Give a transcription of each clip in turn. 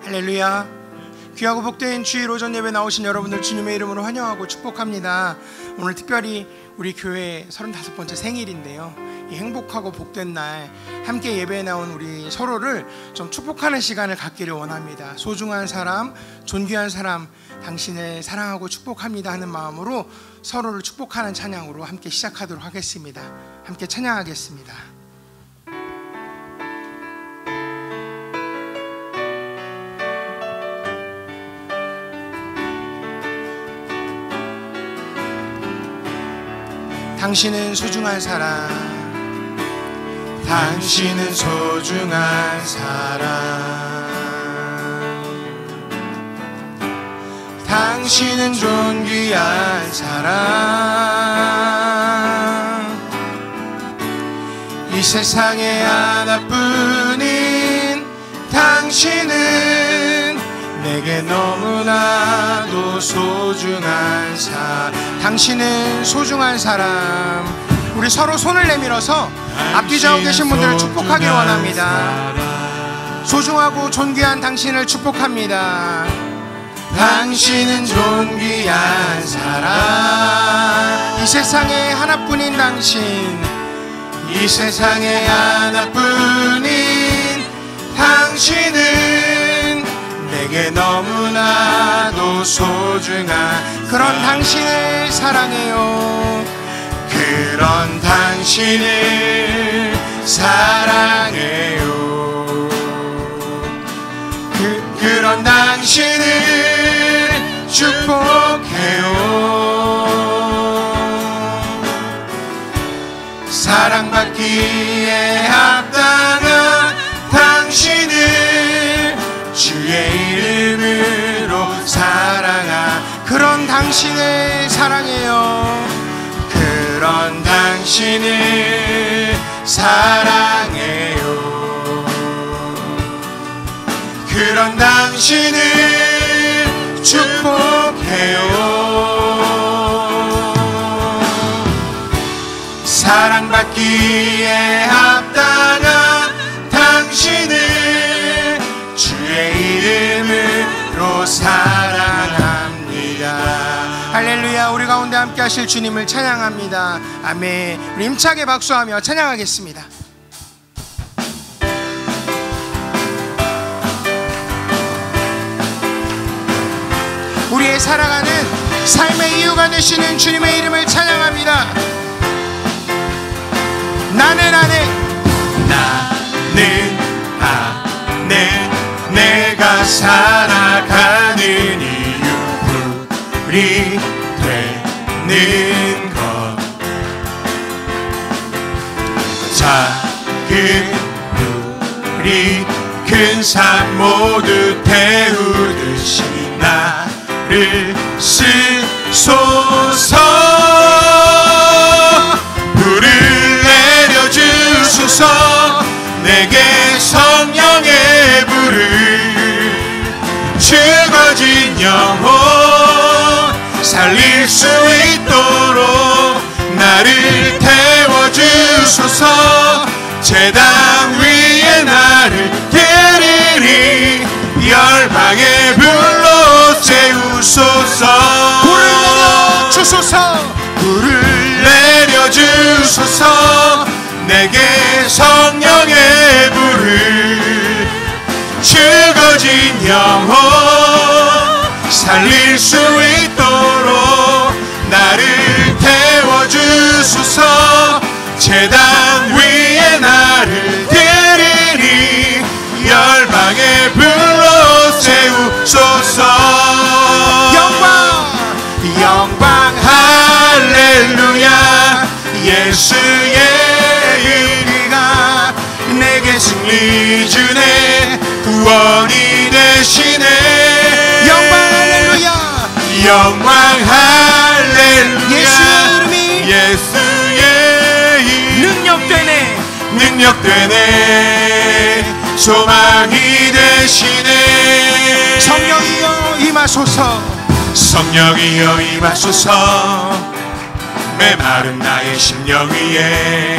할렐루야. 귀하고 복된 주일 오전 예배 나오신 여러분들 주님의 이름으로 환영하고 축복합니다. 오늘 특별히 우리 교회 35번째 생일인데요, 이 행복하고 복된 날 함께 예배에 나온 우리 서로를 좀 축복하는 시간을 갖기를 원합니다. 소중한 사람, 존귀한 사람, 당신을 사랑하고 축복합니다 하는 마음으로 서로를 축복하는 찬양으로 함께 시작하도록 하겠습니다. 함께 찬양하겠습니다. 당신은 소중한 사람, 당신은 소중한 사람, 당신은 존귀한 사람, 이 세상에 하나뿐인 당신은 내게 너무나도 소중한 사람. 당신은 소중한 사람. 우리 서로 손을 내밀어서 앞뒤 좌우 계신 분들을 축복하길 원합니다. 소중하고 존귀한 당신을 축복합니다. 당신은 존귀한 사람, 이 세상에 하나뿐인 당신, 이 세상에 하나뿐인 당신은 내게 너무나도 소중한 그런 당신을 사랑해요. 그런 당신을 사랑해요. 그런 당신을 축복해요. 사랑받기에 합당한 당신을 주의 이름으로 사랑하. 그런 당신을 사랑해요. 그런 당신을 사랑해요. 그런 당신을 축복해요. 사랑받기에 합당한 당신을 주의 이름으로 사랑합니다. 할렐루야. 우리 가운데 함께 하실 주님을 찬양합니다. 아멘. 우리 힘차게 박수하며 찬양하겠습니다. 우리의 살아가는 삶의 이유가 되시는 주님의 이름을 찬양합니다. 나는 내가 살아가는 이유, 불이 되는 것, 작은 불이 큰 산 모두 태우듯이 나를 쓰소서. 불을 내려주소서. 내게 성령의 불을, 죽어진 영혼 살릴 수 있도록 나를 태워주소서. 제단 위에 나를 데리리 열방의 불로 세우소서. 불을 내려주소서. 불을 내려주소서. 내게 성령의 불을, 죽어진 영혼 살릴 수 있도록 나를 태워주소서. 제단 위에 나를 데리리 열방의 불로 세우소서. 영광 할렐루야. 예수의 의리가 내게 승리 주네. 구원이 되시네. 영광 할렐루야. 영광 할렐루야. 예수의 능력되네. 소망이 되시네. 성령이여 임하소서. 성령이여 임하소서. 메마른 나의 심령 위에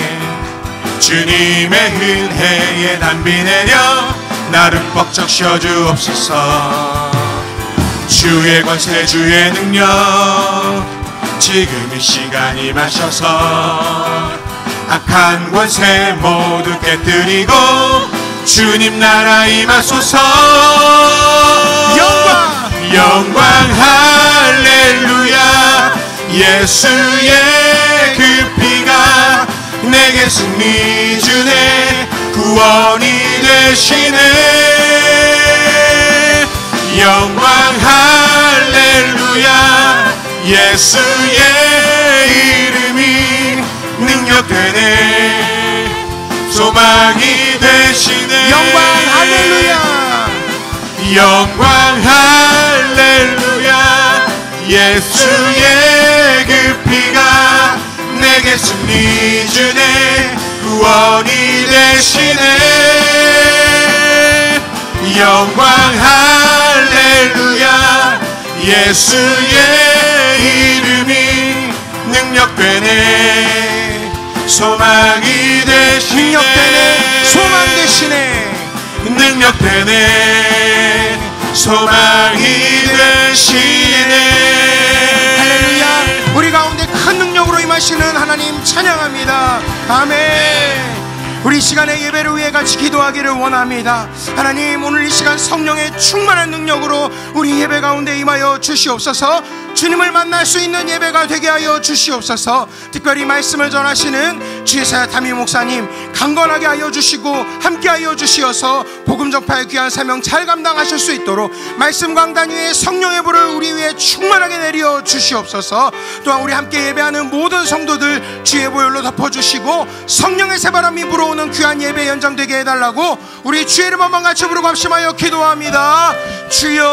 주님의 은혜에 담비 내려 나를 벅적 씌워주옵소서. 주의 권세 주의 능력 지금 이 시간 임하셔서 악한 권세 모두 깨뜨리고 주님 나라 임하소서. 영광 할렐루야. 예수의 그 피가 내게 승리 주네. 구원이 되시네. 영광 할렐루야. 예수의 이름이 능력되네. 소망이 되시네. 영광 할렐루야. 영광 할렐루야. 예수의 그 피가 내게 승리 주네. 구원이 되시네. 영광 할렐루야. 예수의 이름이 능력되네. 소망이 되시네. 능력되네. 소망 되시네. 능력되네. 소망이 되시네. 할렐루야. 우리 가운데 큰 능력으로 임하시는 하나님 찬양합니다. 아멘. 우리 시간에 예배를 위해 같이 기도하기를 원합니다. 하나님, 오늘 이 시간 성령의 충만한 능력으로 우리 예배 가운데 임하여 주시옵소서. 주님을 만날 수 있는 예배가 되게 하여 주시옵소서. 특별히 말씀을 전하시는 주의사 담임 목사님 강건하게 하여 주시고 함께 하여 주시어서 복음 전파의 귀한 사명 잘 감당하실 수 있도록 말씀 강단 위에 성령의 불을 우리 위에 충만하게 내려 주시옵소서. 또한 우리 함께 예배하는 모든 성도들 주의 보혈로 덮어주시고 성령의 새바람이 불어오는 귀한 예배 연장되게 해달라고 우리 주의 이름 한번 같이 부르고 합심하여 기도합니다. 주여.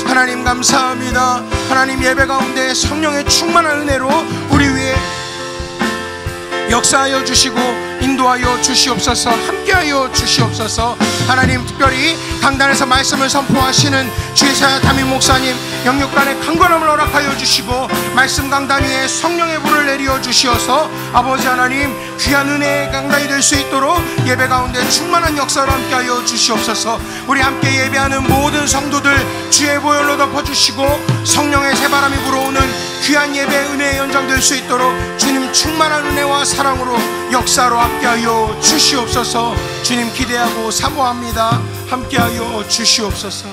하나님 감사합니다. 하나님, 예배 가운데 성령의 충만한 은혜로 우리 위에 역사하여 주시고 인도하여 주시옵소서. 함께하여 주시옵소서. 하나님, 특별히 강단에서 말씀을 선포하시는 주의사 담임 목사님 영육간의 강건함을 허락하여 주시고 말씀 강단 위에 성령의 불을 내려 주시어서 아버지 하나님, 귀한 은혜의 강단이 될 수 있도록 예배 가운데 충만한 역사로 함께하여 주시옵소서. 우리 함께 예배하는 모든 성도들 주의 보혈로 덮어주시고 성령의 새바람이 불어오는 귀한 예배 은혜의 연장될 수 있도록 주님 충만한 은혜와 사랑으로 역사로 함께하여 주시옵소서. 주님 기대하고 사모합니다. 함께하여 주시옵소서.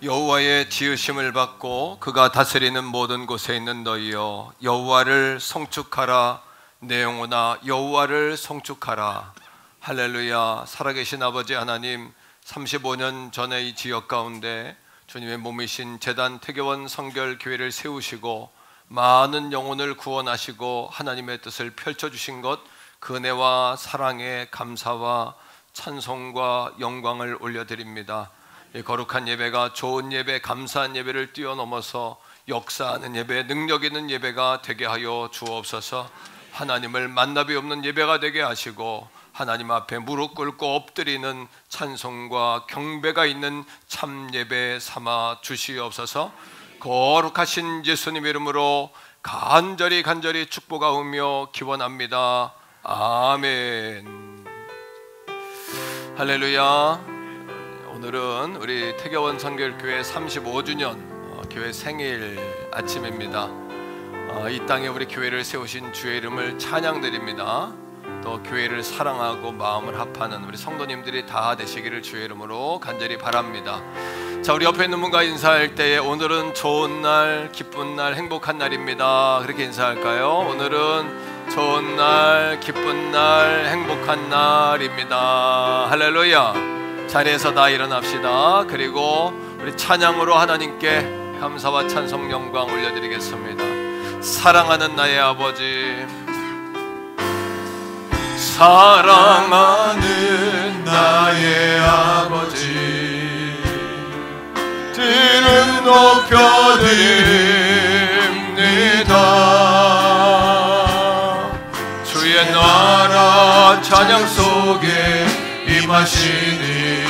여호와의 지으심을 받고 그가 다스리는 모든 곳에 있는 너희여, 여호와를 송축하라. 내 영혼아 여호와를 송축하라. 할렐루야. 살아계신 아버지 하나님, 35년 전에 이 지역 가운데 주님의 몸이신 제단 태교원 성결교회를 세우시고 많은 영혼을 구원하시고 하나님의 뜻을 펼쳐주신 것, 그 은혜와 사랑에 감사와 찬송과 영광을 올려드립니다. 이 거룩한 예배가 좋은 예배, 감사한 예배를 뛰어넘어서 역사하는 예배, 능력 있는 예배가 되게 하여 주옵소서. 하나님을 만나비 없는 예배가 되게 하시고 하나님 앞에 무릎 꿇고 엎드리는 찬송과 경배가 있는 참 예배 삼아 주시옵소서. 거룩하신 예수님 이름으로 간절히 축복하오며 기원합니다. 아멘. 할렐루야. 오늘은 우리 태교원 성결교회 35주년 교회 생일 아침입니다. 이 땅에 우리 교회를 세우신 주의 이름을 찬양드립니다. 또 교회를 사랑하고 마음을 합하는 우리 성도님들이 다 되시기를 주의 이름으로 간절히 바랍니다. 자, 우리 옆에 있는 분과 인사할 때에 오늘은 좋은 날, 기쁜 날, 행복한 날입니다. 그렇게 인사할까요? 오늘은 좋은 날, 기쁜 날, 행복한 날입니다. 할렐루야. 자리에서 다 일어납시다. 그리고 우리 찬양으로 하나님께 감사와 찬송 영광 올려드리겠습니다. 사랑하는 나의 아버지, 사랑하는 나의 아버지, 들은 높여드립니다. 주의 나라 찬양 속에 임하시니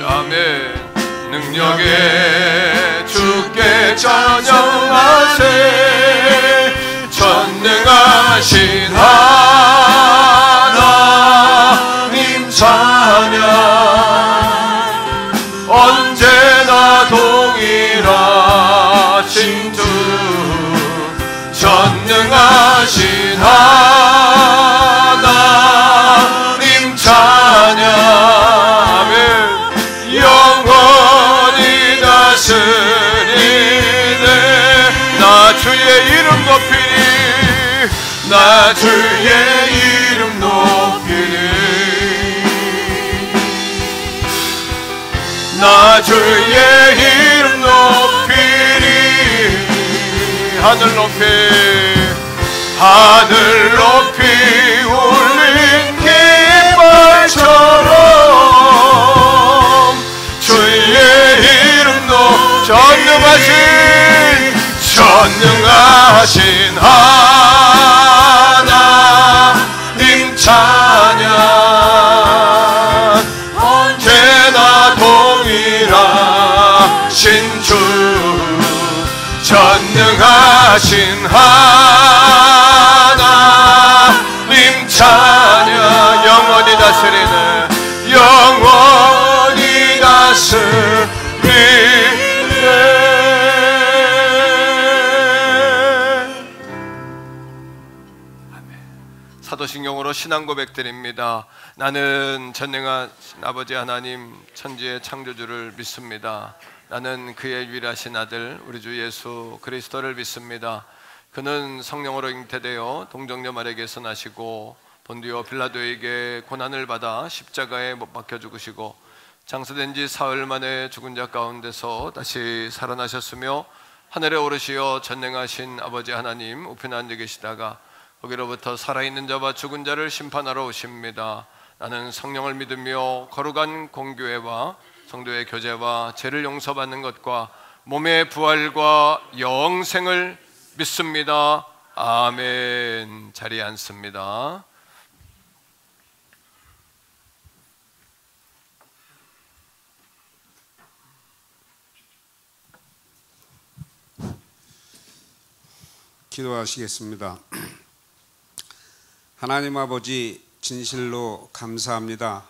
아멘. 능력에 주께 찬양하세. 전능하신 높이리 나 주의 이름 높이리 나 주의 이름 높이리 하늘 높이 울린 깃발처럼 주의 이름 전능하신 하나님 찬양 언제나 동일하신 주 전능하신 하나님 찬양 영원히 다스리네 영원히 다스리네 사도신경으로 신앙 고백드립니다. 나는 전능하신 아버지 하나님 천지의 창조주를 믿습니다. 나는 그의 유일하신 아들 우리 주 예수 그리스도를 믿습니다. 그는 성령으로 잉태되어 동정녀 마리아에게서 나시고 본디오 빌라도에게 고난을 받아 십자가에 못 박혀 죽으시고 장사된 지 사흘 만에 죽은 자 가운데서 다시 살아나셨으며 하늘에 오르시어 전능하신 아버지 하나님 우편에 앉아 계시다가 거기로부터 살아있는 자와 죽은 자를 심판하러 오십니다. 나는 성령을 믿으며 거룩한 공교회와 성도의 교제와 죄를 용서받는 것과 몸의 부활과 영생을 믿습니다. 아멘. 자리에 앉습니다. 기도하시겠습니다. 하나님 아버지 진실로 감사합니다.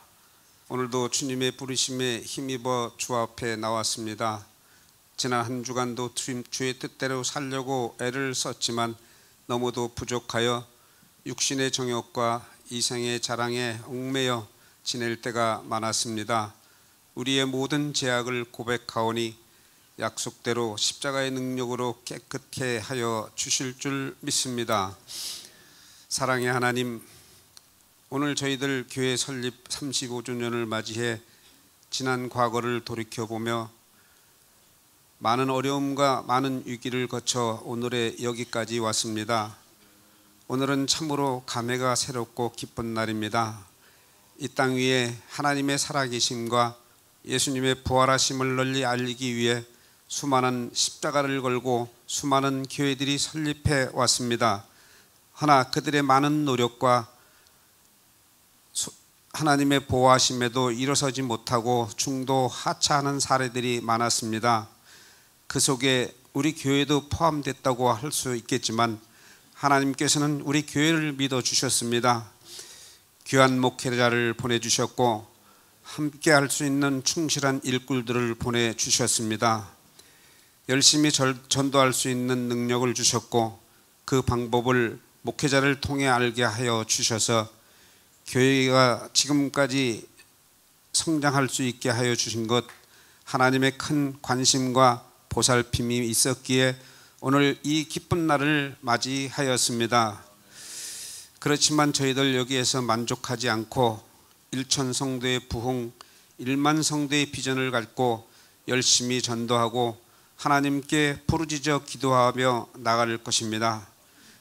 오늘도 주님의 부르심에 힘입어 주 앞에 나왔습니다. 지난 한 주간도 주의 뜻대로 살려고 애를 썼지만 너무도 부족하여 육신의 정욕과 이생의 자랑에 얽매여 지낼 때가 많았습니다. 우리의 모든 죄악을 고백하오니 약속대로 십자가의 능력으로 깨끗게 하여 주실 줄 믿습니다. 사랑의 하나님, 오늘 저희들 교회 설립 35주년을 맞이해 지난 과거를 돌이켜보며 많은 어려움과 많은 위기를 거쳐 오늘의 여기까지 왔습니다. 오늘은 참으로 감회가 새롭고 기쁜 날입니다. 이 땅 위에 하나님의 살아계심과 예수님의 부활하심을 널리 알리기 위해 수많은 십자가를 걸고 수많은 교회들이 설립해 왔습니다. 하나 그들의 많은 노력과 하나님의 보호하심에도 일어서지 못하고 중도 하차하는 사례들이 많았습니다. 그 속에 우리 교회도 포함됐다고 할 수 있겠지만 하나님께서는 우리 교회를 믿어주셨습니다. 귀한 목회자를 보내주셨고 함께 할 수 있는 충실한 일꾼들을 보내주셨습니다. 열심히 전도할 수 있는 능력을 주셨고 그 방법을 목회자를 통해 알게 하여 주셔서 교회가 지금까지 성장할 수 있게 하여 주신 것 하나님의 큰 관심과 보살핌이 있었기에 오늘 이 기쁜 날을 맞이하였습니다. 그렇지만 저희들 여기에서 만족하지 않고 1천 성도의 부흥, 1만 성도의 비전을 갖고 열심히 전도하고 하나님께 부르짖어 기도하며 나갈 것입니다.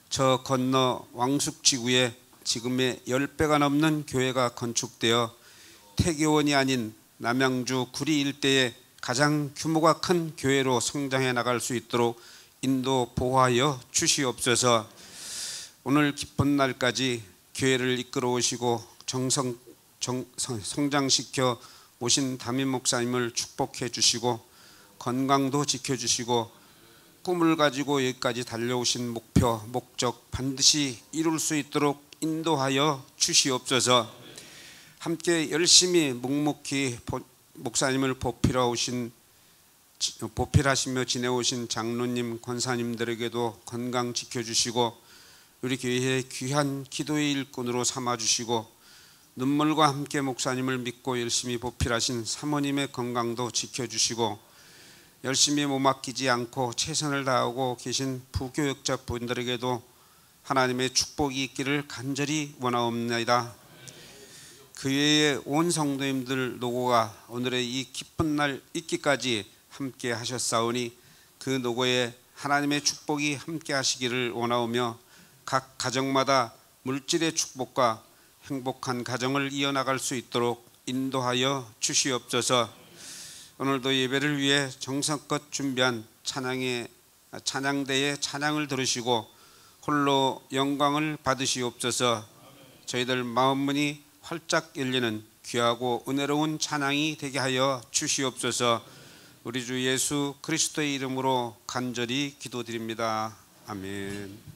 저 건너 왕숙지구에 지금의 10배가 넘는 교회가 건축되어 태교원이 아닌 남양주 구리 일대에 가장 규모가 큰 교회로 성장해 나갈 수 있도록 인도 보호하여 주시옵소서. 오늘 기쁜 날까지 교회를 이끌어 오시고 성장시켜 오신 담임 목사님을 축복해 주시고 건강도 지켜주시고 꿈을 가지고 여기까지 달려오신 목표, 목적 반드시 이룰 수 있도록 인도하여 주시옵소서. 함께 열심히 묵묵히 목사님을 보필하시며 지내오신 장로님, 권사님들에게도 건강 지켜주시고 우리 교회의 귀한 기도의 일꾼으로 삼아주시고 눈물과 함께 목사님을 믿고 열심히 보필하신 사모님의 건강도 지켜주시고 열심히 몸 아끼지 않고 최선을 다하고 계신 부교역자 분들에게도 하나님의 축복이 있기를 간절히 원하옵나이다. 그 외에 온 성도님들 노고가 오늘의 이 기쁜 날 있기까지 함께 하셨사오니 그 노고에 하나님의 축복이 함께 하시기를 원하오며 각 가정마다 물질의 축복과 행복한 가정을 이어나갈 수 있도록 인도하여 주시옵소서. 오늘도 예배를 위해 정성껏 준비한 찬양대의 찬양을 들으시고 홀로 영광을 받으시옵소서. 저희들 마음문이 활짝 열리는 귀하고 은혜로운 찬양이 되게 하여 주시옵소서. 우리 주 예수 그리스도의 이름으로 간절히 기도드립니다. 아멘.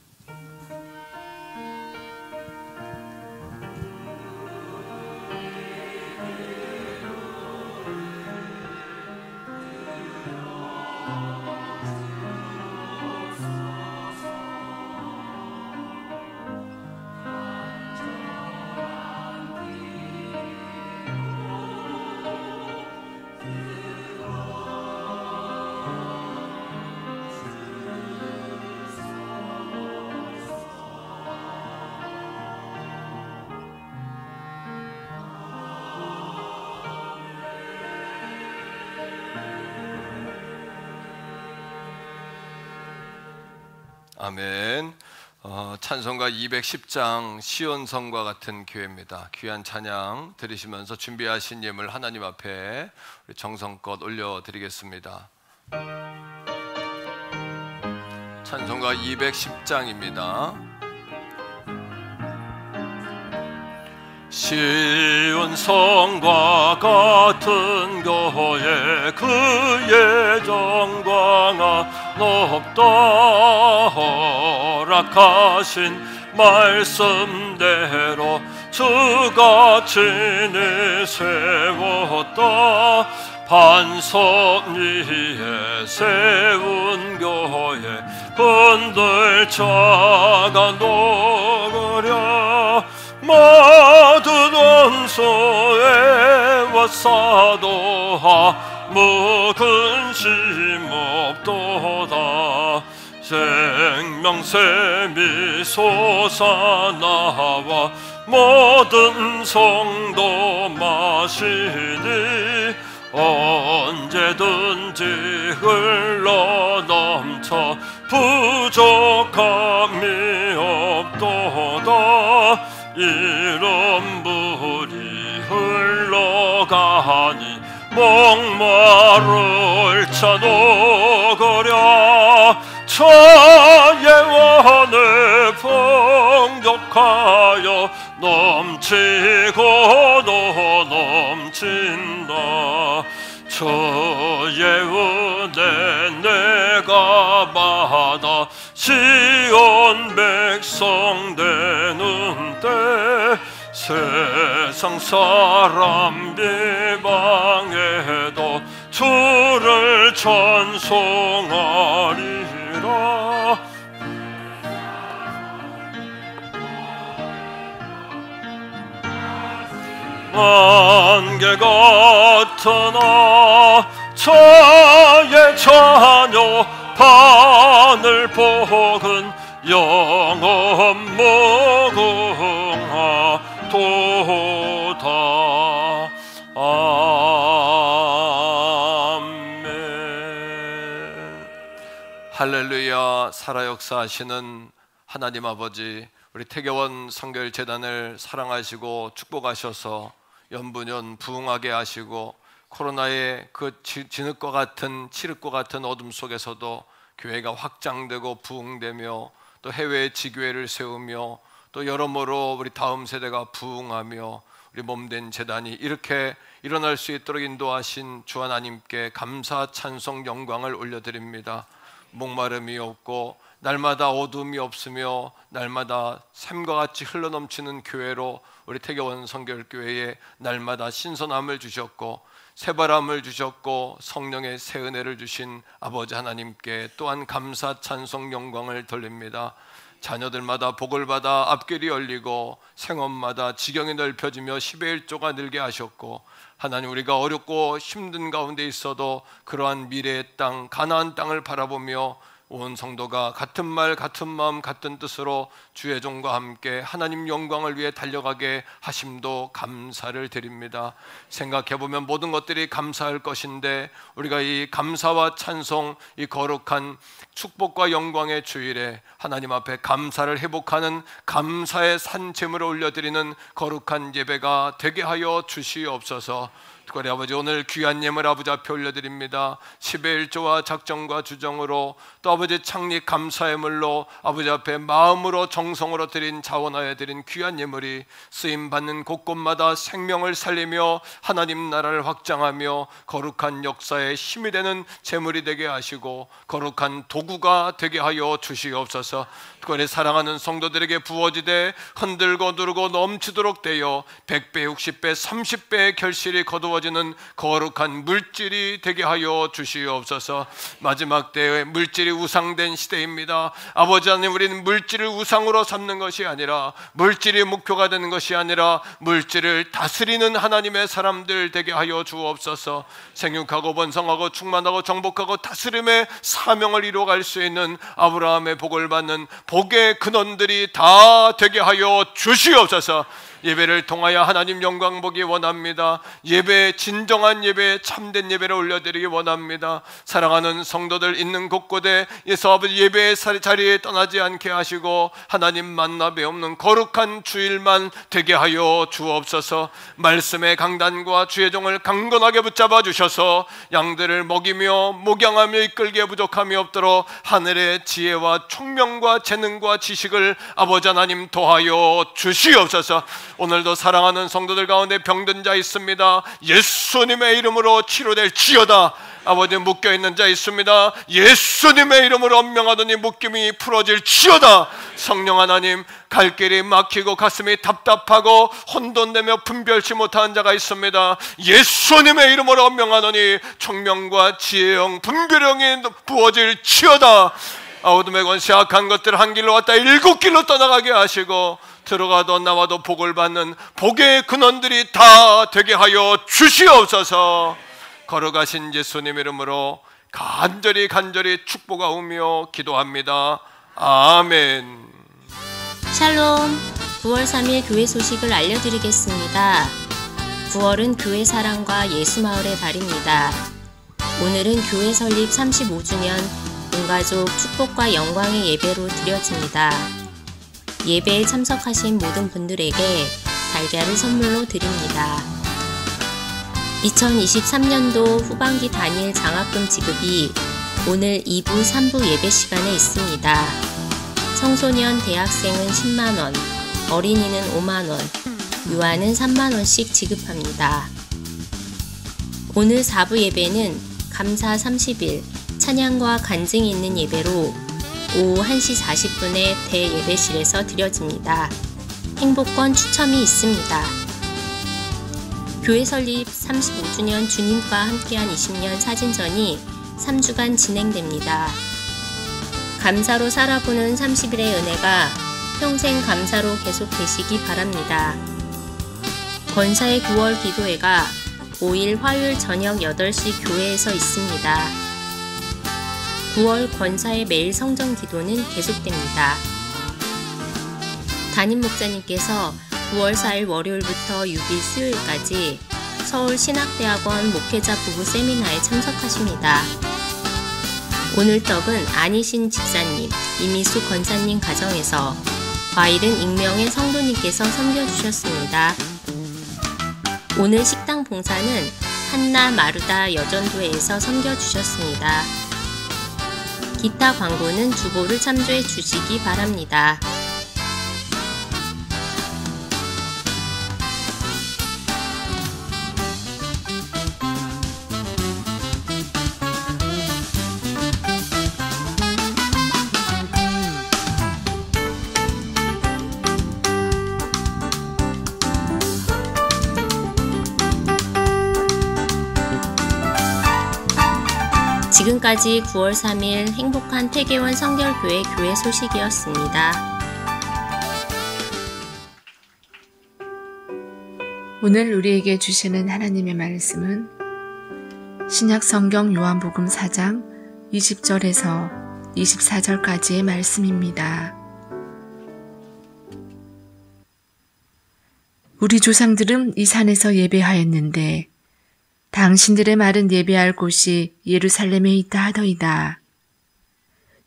아멘. 찬송가 210장 시온성과 같은 교회입니다. 귀한 찬양 들으시면서 준비하신 예물 하나님 앞에 정성껏 올려드리겠습니다. 찬송가 210장입니다. 시온성과 같은 교회 그의 정광아 높다 허락하신 말씀대로 주가 친히 세웠다 반석 위에 세운 교회 흔들자가 녹으려 모든 원수에 사도하 무근심 없도다 생명샘이 솟아나와 모든 성도 마시니 언제든지 흘러넘쳐 부족함이 없도다 이런 물이 흘러가니 목마를 차 녹으려 저예원을 풍족하여 넘치고 또 넘친다 저예원에 내가 받아 시온 백성 되는 때 세상 사람 비방해도 주를 찬송하리라 안개 같으나 저의 자녀 바늘 복은 영원 무궁하도다 아멘. 할렐루야. 살아 역사하시는 하나님 아버지, 우리 태교원 성결재단을 사랑하시고 축복하셔서 연분연 부흥하게 하시고 코로나의 그 진흙과 같은 칠흑과 같은 어둠 속에서도 교회가 확장되고 부흥되며 또 해외에 지교회를 세우며 또 여러모로 우리 다음 세대가 부흥하며 우리 몸된 재단이 이렇게 일어날 수 있도록 인도하신 주 하나님께 감사 찬송 영광을 올려드립니다. 목마름이 없고 날마다 어둠이 없으며 날마다 샘과 같이 흘러넘치는 교회로 우리 태교원 성결교회에 날마다 신선함을 주셨고 새바람을 주셨고 성령의 새 은혜를 주신 아버지 하나님께 또한 감사 찬송 영광을 돌립니다. 자녀들마다 복을 받아 앞길이 열리고 생업마다 지경이 넓혀지며 10의 1조가 늘게 하셨고, 하나님 우리가 어렵고 힘든 가운데 있어도 그러한 미래의 땅 가나안 땅을 바라보며 온 성도가 같은 말 같은 마음 같은 뜻으로 주의 종과 함께 하나님 영광을 위해 달려가게 하심도 감사를 드립니다. 생각해보면 모든 것들이 감사할 것인데 우리가 이 감사와 찬송, 이 거룩한 축복과 영광의 주일에 하나님 앞에 감사를 회복하는 감사의 산재물을 올려드리는 거룩한 예배가 되게 하여 주시옵소서. 특별히 아버지 오늘 귀한 예물 아버지 앞에 올려드립니다. 10의 1조와 작정과 주정으로 또 아버지 창립 감사의 물로 아버지 앞에 마음으로 정성으로 드린 자원하여 드린 귀한 예물이 쓰임받는 곳곳마다 생명을 살리며 하나님 나라를 확장하며 거룩한 역사에 힘이 되는 재물이 되게 하시고 거룩한 도구가 되게 하여 주시옵소서. 특별히 사랑하는 성도들에게 부어지되 흔들고 누르고 넘치도록 되어 100배, 60배, 30배의 결실이 거두어지는 거룩한 물질이 되게 하여 주시옵소서. 마지막 때에 물질이 우상된 시대입니다. 아버지 하나님, 우리는 물질을 우상으로 삼는 것이 아니라, 물질이 목표가 되는 것이 아니라 물질을 다스리는 하나님의 사람들 되게 하여 주옵소서. 생육하고 번성하고 충만하고 정복하고 다스림의 사명을 이루어갈 수 있는 아브라함의 복을 받는 복의 근원들이 다 되게 하여 주시옵소서. 예배를 통하여 하나님 영광 보기 원합니다. 예배, 진정한 예배, 참된 예배를 올려드리기 원합니다. 사랑하는 성도들 있는 곳곳에서 아버지 예배의 자리에 떠나지 않게 하시고 하나님 만나 배우는 거룩한 주일만 되게 하여 주옵소서. 말씀의 강단과 주의 종을 강건하게 붙잡아 주셔서 양들을 먹이며 목양하며 이끌게 부족함이 없도록 하늘의 지혜와 총명과 재능과 지식을 아버지 하나님 도하여 주시옵소서. 오늘도 사랑하는 성도들 가운데 병든 자 있습니다. 예수님의 이름으로 치료될지어다. 아버지 묶여있는 자 있습니다. 예수님의 이름으로 엄명하더니 묶임이 풀어질지어다. 성령 하나님, 갈 길이 막히고 가슴이 답답하고 혼돈되며 분별치 못하는 자가 있습니다. 예수님의 이름으로 엄명하더니 총명과 지혜영, 분별형이 부어질지어다. 어둠의 권세 악한 것들 한 길로 왔다 7길로 떠나가게 하시고 들어가도 나와도 복을 받는 복의 근원들이 다 되게 하여 주시옵소서. 걸어가신 예수님 이름으로 간절히 축복하오며 기도합니다. 아멘. 샬롬. 9월 3일 교회 소식을 알려드리겠습니다. 9월은 교회 사랑과 예수마을의 달입니다. 오늘은 교회 설립 35주년 온가족 축복과 영광의 예배로 드려집니다. 예배에 참석하신 모든 분들에게 달걀을 선물로 드립니다. 2023년도 후반기 단일 장학금 지급이 오늘 2부, 3부 예배 시간에 있습니다. 청소년, 대학생은 10만원, 어린이는 5만원, 유아는 3만원씩 지급합니다. 오늘 4부 예배는 감사 30일, 찬양과 간증이 있는 예배로 오후 1시 40분에 대예배실에서 드려집니다. 행복권 추첨이 있습니다. 교회 설립 35주년 주님과 함께한 20년 사진전이 3주간 진행됩니다. 감사로 살아보는 30일의 은혜가 평생 감사로 계속되시기 바랍니다. 권사의 9월 기도회가 5일 화요일 저녁 8시 교회에서 있습니다. 9월 권사의 매일 성전 기도는 계속됩니다. 담임 목사님께서 9월 4일 월요일부터 6일 수요일까지 서울신학대학원 목회자 부부 세미나에 참석하십니다. 오늘 떡은 안희신 집사님, 이미수 권사님 가정에서, 과일은 익명의 성도님께서 섬겨주셨습니다. 오늘 식당 봉사는 한나 마르다 여전도회에서 섬겨주셨습니다. 기타 광고는 주보를 참조해 주시기 바랍니다. 지금까지 9월 3일 행복한 태계원 성결교회 교회 소식이었습니다. 오늘 우리에게 주시는 하나님의 말씀은 신약성경 요한복음 4장 20절에서 24절까지의 말씀입니다. 우리 조상들은 이 산에서 예배하였는데 당신들의 말은 예배할 곳이 예루살렘에 있다 하더이다.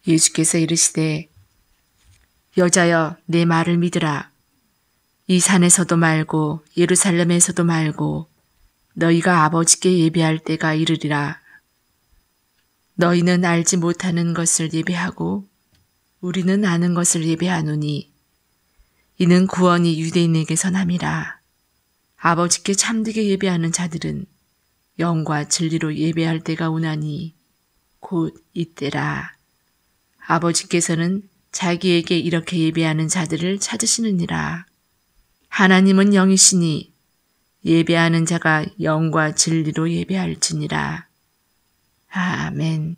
예수께서 이르시되 여자여 내 말을 믿으라. 이 산에서도 말고 예루살렘에서도 말고 너희가 아버지께 예배할 때가 이르리라. 너희는 알지 못하는 것을 예배하고 우리는 아는 것을 예배하노니 이는 구원이 유대인에게서 남이라. 아버지께 참되게 예배하는 자들은 영과 진리로 예배할 때가 오나니 곧 이때라. 아버지께서는 자기에게 이렇게 예배하는 자들을 찾으시느니라. 하나님은 영이시니 예배하는 자가 영과 진리로 예배할지니라. 아멘.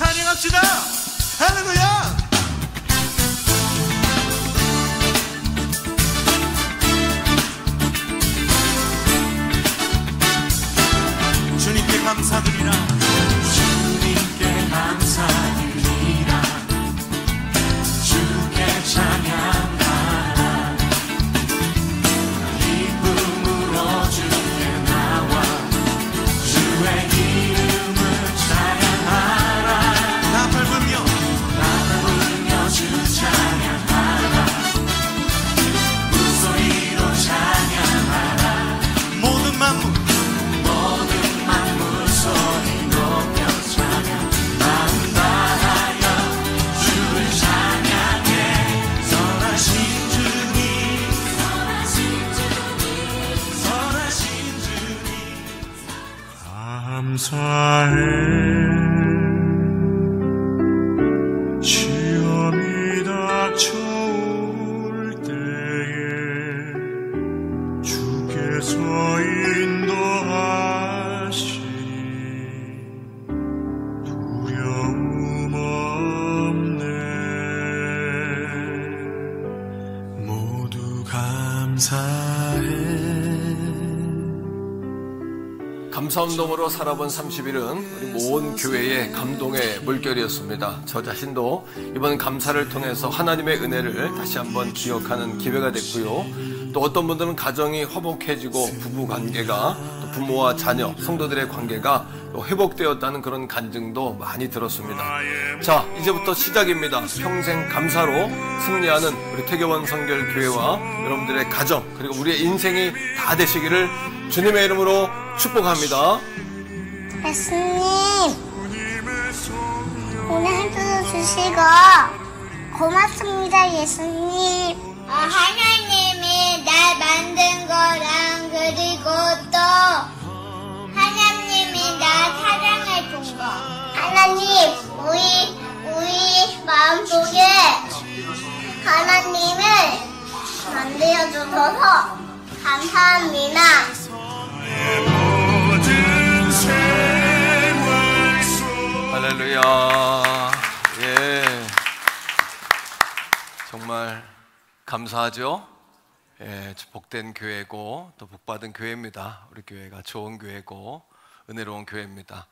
찬양합시다. 할렐루야. 주님께 감사드리라. 주님께 감사드리라. 주께 찬양하라. 기쁨으로 주께 나와 주의 이름을 찬양하라. 나팔 불며 주 찬양하라. 물소리로 찬양하라. 모든 만물 소리 높여 찬양. 마음 다하여 주를 찬양해. 선하신 주님, 선하신 주님 감사해. 시험이 닥쳐올 때에 주께서 인도하시. 두려움 없네. 모두 감사해. 감사운동으로 살아본 30일은 우리 모든 교회의 감동의 물결이었습니다. 저 자신도 이번 감사를 통해서 하나님의 은혜를 다시 한번 기억하는 기회가 됐고요. 또 어떤 분들은 가정이 화목해지고 부부관계가, 또 부모와 자녀, 성도들의 관계가 또 회복되었다는 그런 간증도 많이 들었습니다. 자, 이제부터 시작입니다. 평생 감사로 승리하는 우리 태교원 성결교회와 여러분들의 가정, 그리고 우리의 인생이 다 되시기를 주님의 이름으로 축복합니다. 예수님, 오늘 해주셔 주시고 고맙습니다. 예수님. 하나님이 날 만든 거랑 그리고 또 하나님이 날 사랑해 준 거. 하나님, 우리 마음속에 하나님을 만들어 주셔서 감사합니다. 할렐루야. 예, 정말 감사하죠. 예, 복된 교회고 또 복받은 교회입니다. 우리 교회가 좋은 교회고 은혜로운 교회입니다.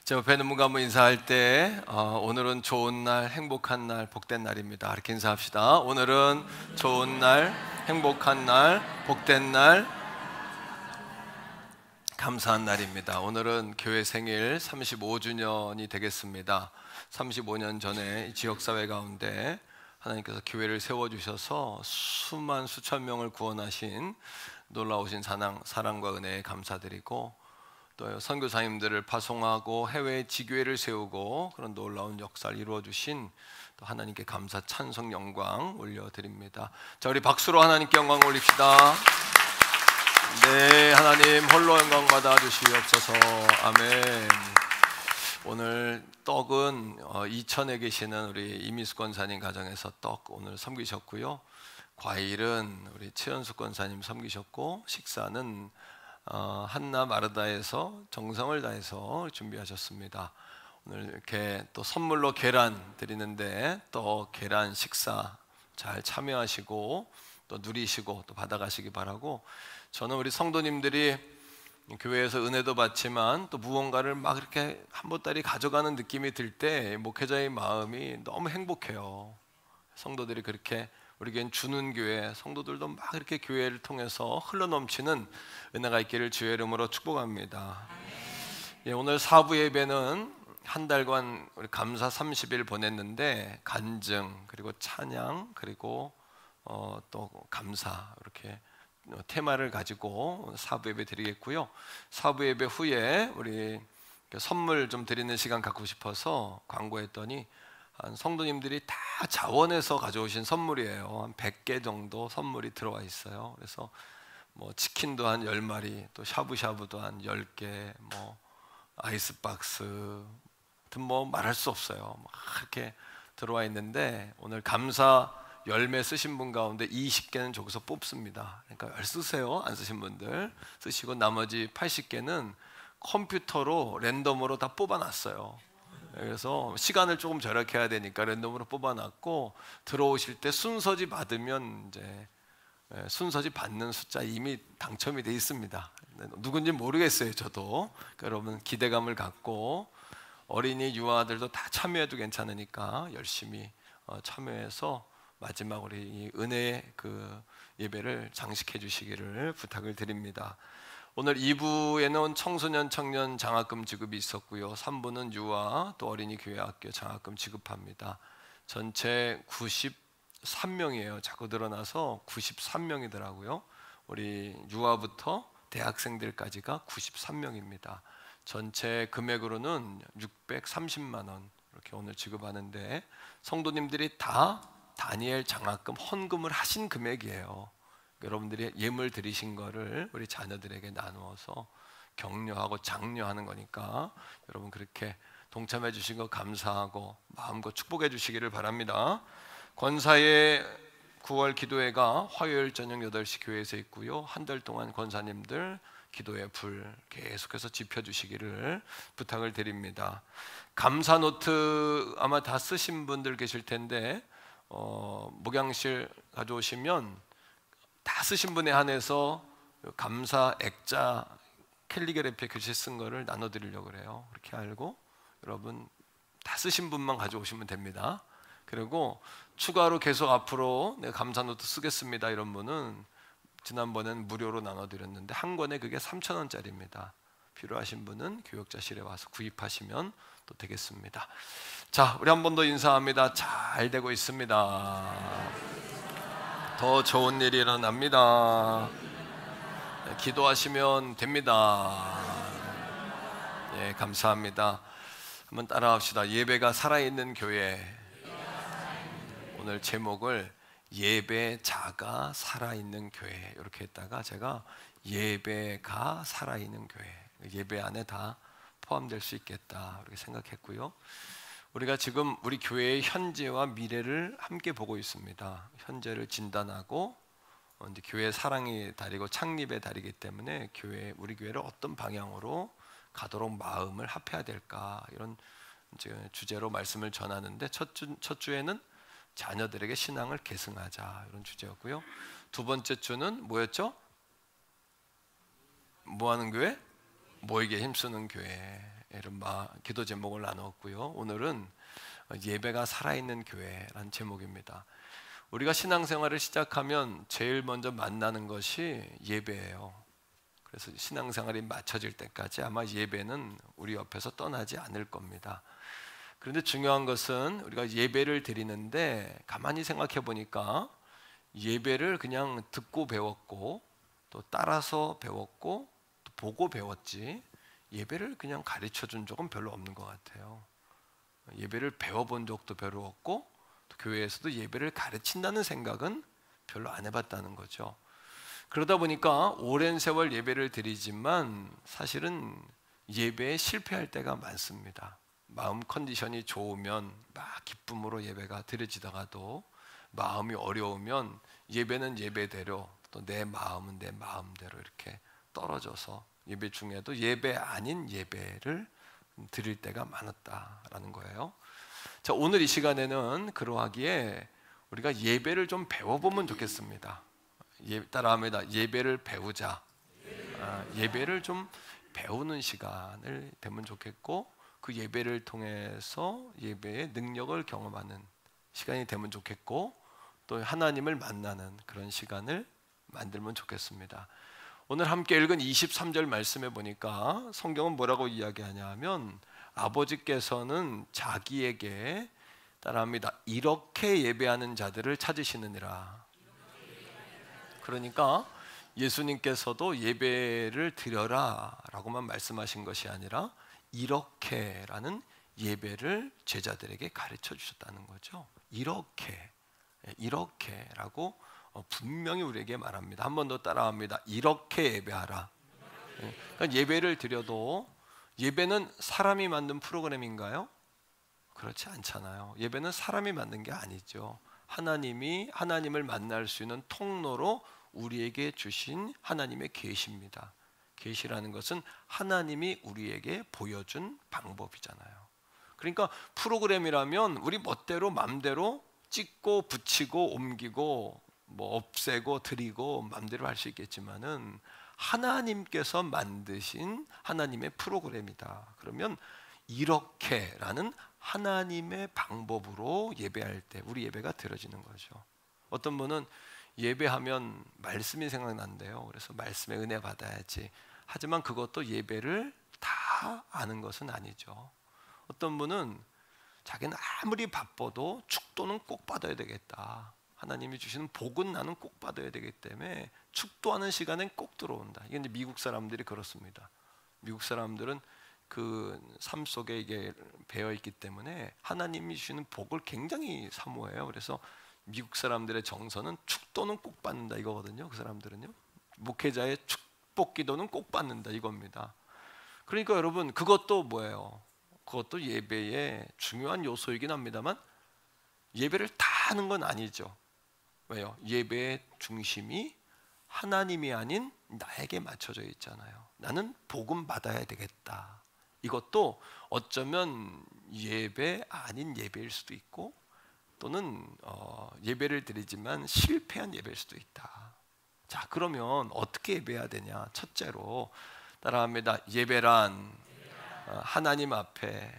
제가 옆에 있는 분과 한번 인사할 때 오늘은 좋은 날, 행복한 날, 복된 날입니다. 이렇게 인사합시다. 오늘은 좋은 날, 행복한 날, 복된 날, 감사한 날입니다. 오늘은 교회 생일 35주년이 되겠습니다. 35년 전에 지역사회 가운데 하나님께서 교회를 세워주셔서 수천 명을 구원하신 놀라우신 사랑과 은혜에 감사드리고, 또 선교사님들을 파송하고 해외에 지교회를 세우고 그런 놀라운 역사를 이루어주신 또 하나님께 감사, 찬송, 영광 올려드립니다. 자, 우리 박수로 하나님께 영광 올립시다. 네, 하나님 홀로 영광 받아 주시옵소서. 아멘. 오늘 떡은 이천에 계시는 우리 이미숙 권사님 가정에서 떡 오늘 섬기셨고요. 과일은 우리 최연숙 권사님 섬기셨고, 식사는 한나 마르다에서 정성을 다해서 준비하셨습니다. 오늘 이렇게 또 선물로 계란 드리는데 또 계란 식사 잘 참여하시고 또 누리시고 또 받아가시기 바라고, 저는 우리 성도님들이 교회에서 은혜도 받지만 또 무언가를 막 이렇게 한 보따리 가져가는 느낌이 들 때 목회자의 마음이 너무 행복해요. 성도들이 그렇게 우리에겐 주는 교회, 성도들도 막 이렇게 교회를 통해서 흘러넘치는 은혜가 있기를 주의 이름으로 축복합니다. 예, 오늘 사부 예배는 한 달간 우리 감사 30일 보냈는데 간증, 그리고 찬양, 그리고 또 감사, 이렇게 테마를 가지고 사부 예배 드리겠고요. 사부 예배 후에 우리 선물 좀 드리는 시간 갖고 싶어서 광고했더니 성도님들이 다 자원해서 가져오신 선물이에요. 한 100개 정도 선물이 들어와 있어요. 그래서 뭐 치킨도 한 10마리, 또 샤브샤브도 한 10개, 뭐 아이스박스 하여튼 뭐 말할 수 없어요. 막 이렇게 들어와 있는데 오늘 감사 열매 쓰신 분 가운데 20개는 저기서 뽑습니다. 그러니까 쓰세요. 안 쓰신 분들 쓰시고 나머지 80개는 컴퓨터로 랜덤으로 다 뽑아놨어요. 그래서 시간을 조금 절약해야 되니까 랜덤으로 뽑아놨고, 들어오실 때 순서지 받으면 이제 순서지 받는 숫자 이미 당첨이 돼 있습니다. 누군지 모르겠어요, 저도. 그러니까 여러분 기대감을 갖고, 어린이 유아들도 다 참여해도 괜찮으니까 열심히 참여해서 마지막 우리 이 은혜의 그 예배를 장식해 주시기를 부탁을 드립니다. 오늘 2부에는 청소년 청년 장학금 지급이 있었고요, 3부는 유아 또 어린이 교회 학교 장학금 지급합니다. 전체 93명이에요. 자꾸 늘어나서 93명이더라고요. 우리 유아부터 대학생들까지가 93명입니다. 전체 금액으로는 630만 원 이렇게 오늘 지급하는데, 성도님들이 다 다니엘 장학금 헌금을 하신 금액이에요. 여러분들이 예물 드리신 거를 우리 자녀들에게 나누어서 격려하고 장려하는 거니까 여러분 그렇게 동참해 주신 거 감사하고 마음껏 축복해 주시기를 바랍니다. 권사의 9월 기도회가 화요일 저녁 8시 교회에서 있고요, 한 달 동안 권사님들 기도의 불 계속해서 지펴주시기를 부탁을 드립니다. 감사 노트 아마 다 쓰신 분들 계실 텐데 목양실 가져오시면 다 쓰신 분에 한해서 감사 액자 캘리그래피 글씨 쓴 거를 나눠드리려고 그래요. 그렇게 알고 여러분 다 쓰신 분만 가져오시면 됩니다. 그리고 추가로 계속 앞으로 내가 감사 노트 쓰겠습니다 이런 분은 지난번엔 무료로 나눠드렸는데 한 권에 그게 3,000원짜리입니다. 필요하신 분은 교역자실에 와서 구입하시면 또 되겠습니다. 자, 우리 한 번 더 인사합니다. 잘 되고 있습니다. 더 좋은 일이 일어납니다. 기도하시면 됩니다. 예, 감사합니다. 한번 따라합시다. 예배가 살아있는 교회. 오늘 제목을 예배자가 살아있는 교회 이렇게 했다가 제가 예배가 살아있는 교회, 예배 안에 다 포함될 수 있겠다 이렇게 생각했고요. 우리가 지금 우리 교회의 현재와 미래를 함께 보고 있습니다. 현재를 진단하고 이제 교회 사랑의 달이고 창립의 달이기 때문에 우리 교회를 어떤 방향으로 가도록 마음을 합해야 될까 이런 주제로 말씀을 전하는데 첫 주에는 자녀들에게 신앙을 계승하자 이런 주제였고요. 두 번째 주는 뭐였죠? 뭐하는 교회? 모이게 힘쓰는 교회 이런 기도 제목을 나눴고요. 오늘은 예배가 살아있는 교회라는 제목입니다. 우리가 신앙생활을 시작하면 제일 먼저 만나는 것이 예배예요. 그래서 신앙생활이 맞춰질 때까지 아마 예배는 우리 옆에서 떠나지 않을 겁니다. 그런데 중요한 것은 우리가 예배를 드리는데 가만히 생각해 보니까 예배를 그냥 듣고 배웠고 또 따라서 배웠고 또 보고 배웠지 예배를 그냥 가르쳐 준 적은 별로 없는 것 같아요. 예배를 배워본 적도 별로 없고 또 교회에서도 예배를 가르친다는 생각은 별로 안 해봤다는 거죠. 그러다 보니까 오랜 세월 예배를 드리지만 사실은 예배에 실패할 때가 많습니다. 마음 컨디션이 좋으면 막 기쁨으로 예배가 드려지다가도 마음이 어려우면 예배는 예배대로 또 내 마음은 내 마음대로 이렇게 떨어져서 예배 중에도 예배 아닌 예배를 드릴 때가 많았다라는 거예요. 자, 오늘 이 시간에는 그러하기에 우리가 예배를 좀 배워보면 좋겠습니다. 따라합니다. 예배를 배우자. 예배를 좀 배우는 시간을 되면 좋겠고 그 예배를 통해서 예배의 능력을 경험하는 시간이 되면 좋겠고 또 하나님을 만나는 그런 시간을 만들면 좋겠습니다. 오늘 함께 읽은 23절 말씀에 보니까 성경은 뭐라고 이야기하냐 하면 아버지께서는 자기에게 따라합니다. 이렇게 예배하는 자들을 찾으시느니라. 그러니까 예수님께서도 예배를 드려라 라고만 말씀하신 것이 아니라 이렇게라는 예배를 제자들에게 가르쳐 주셨다는 거죠. 이렇게라고 분명히 우리에게 말합니다. 한 번 더 따라합니다. 이렇게 예배하라. 그러니까 예배를 드려도 예배는 사람이 만든 프로그램인가요? 그렇지 않잖아요. 예배는 사람이 만든 게 아니죠. 하나님을 만날 수 있는 통로로 우리에게 주신 하나님의 계시입니다. 계시라는 것은 하나님이 우리에게 보여준 방법이잖아요. 그러니까 프로그램이라면 우리 멋대로 맘대로 찍고 붙이고 옮기고 뭐 없애고 드리고 맘대로 할 수 있겠지만은 하나님께서 만드신 하나님의 프로그램이다. 그러면 이렇게라는 하나님의 방법으로 예배할 때 우리 예배가 드려지는 거죠. 어떤 분은 예배하면 말씀이 생각난대요. 그래서 말씀의 은혜 받아야지. 하지만 그것도 예배를 다 아는 것은 아니죠. 어떤 분은 자기는 아무리 바빠도 축도는 꼭 받아야 되겠다. 하나님이 주시는 복은 나는 꼭 받아야 되기 때문에 축도하는 시간엔 꼭 들어온다. 이게 이제 미국 사람들이 그렇습니다. 미국 사람들은 그 삶 속에 이게 배어 있기 때문에 하나님이 주시는 복을 굉장히 사모해요. 그래서 미국 사람들의 정서는 축도는 꼭 받는다 이거거든요. 그 사람들은요. 목회자의 축복 기도는 꼭 받는다 이겁니다. 그러니까 여러분 그것도 뭐예요? 그것도 예배의 중요한 요소이긴 합니다만 예배를 다 하는 건 아니죠. 왜요? 예배의 중심이 하나님이 아닌 나에게 맞춰져 있잖아요. 나는 복음 받아야 되겠다. 이것도 어쩌면 예배 아닌 예배일 수도 있고 또는 예배를 드리지만 실패한 예배일 수도 있다. 자, 그러면 어떻게 예배해야 되냐? 첫째로 따라합니다. 예배란 하나님 앞에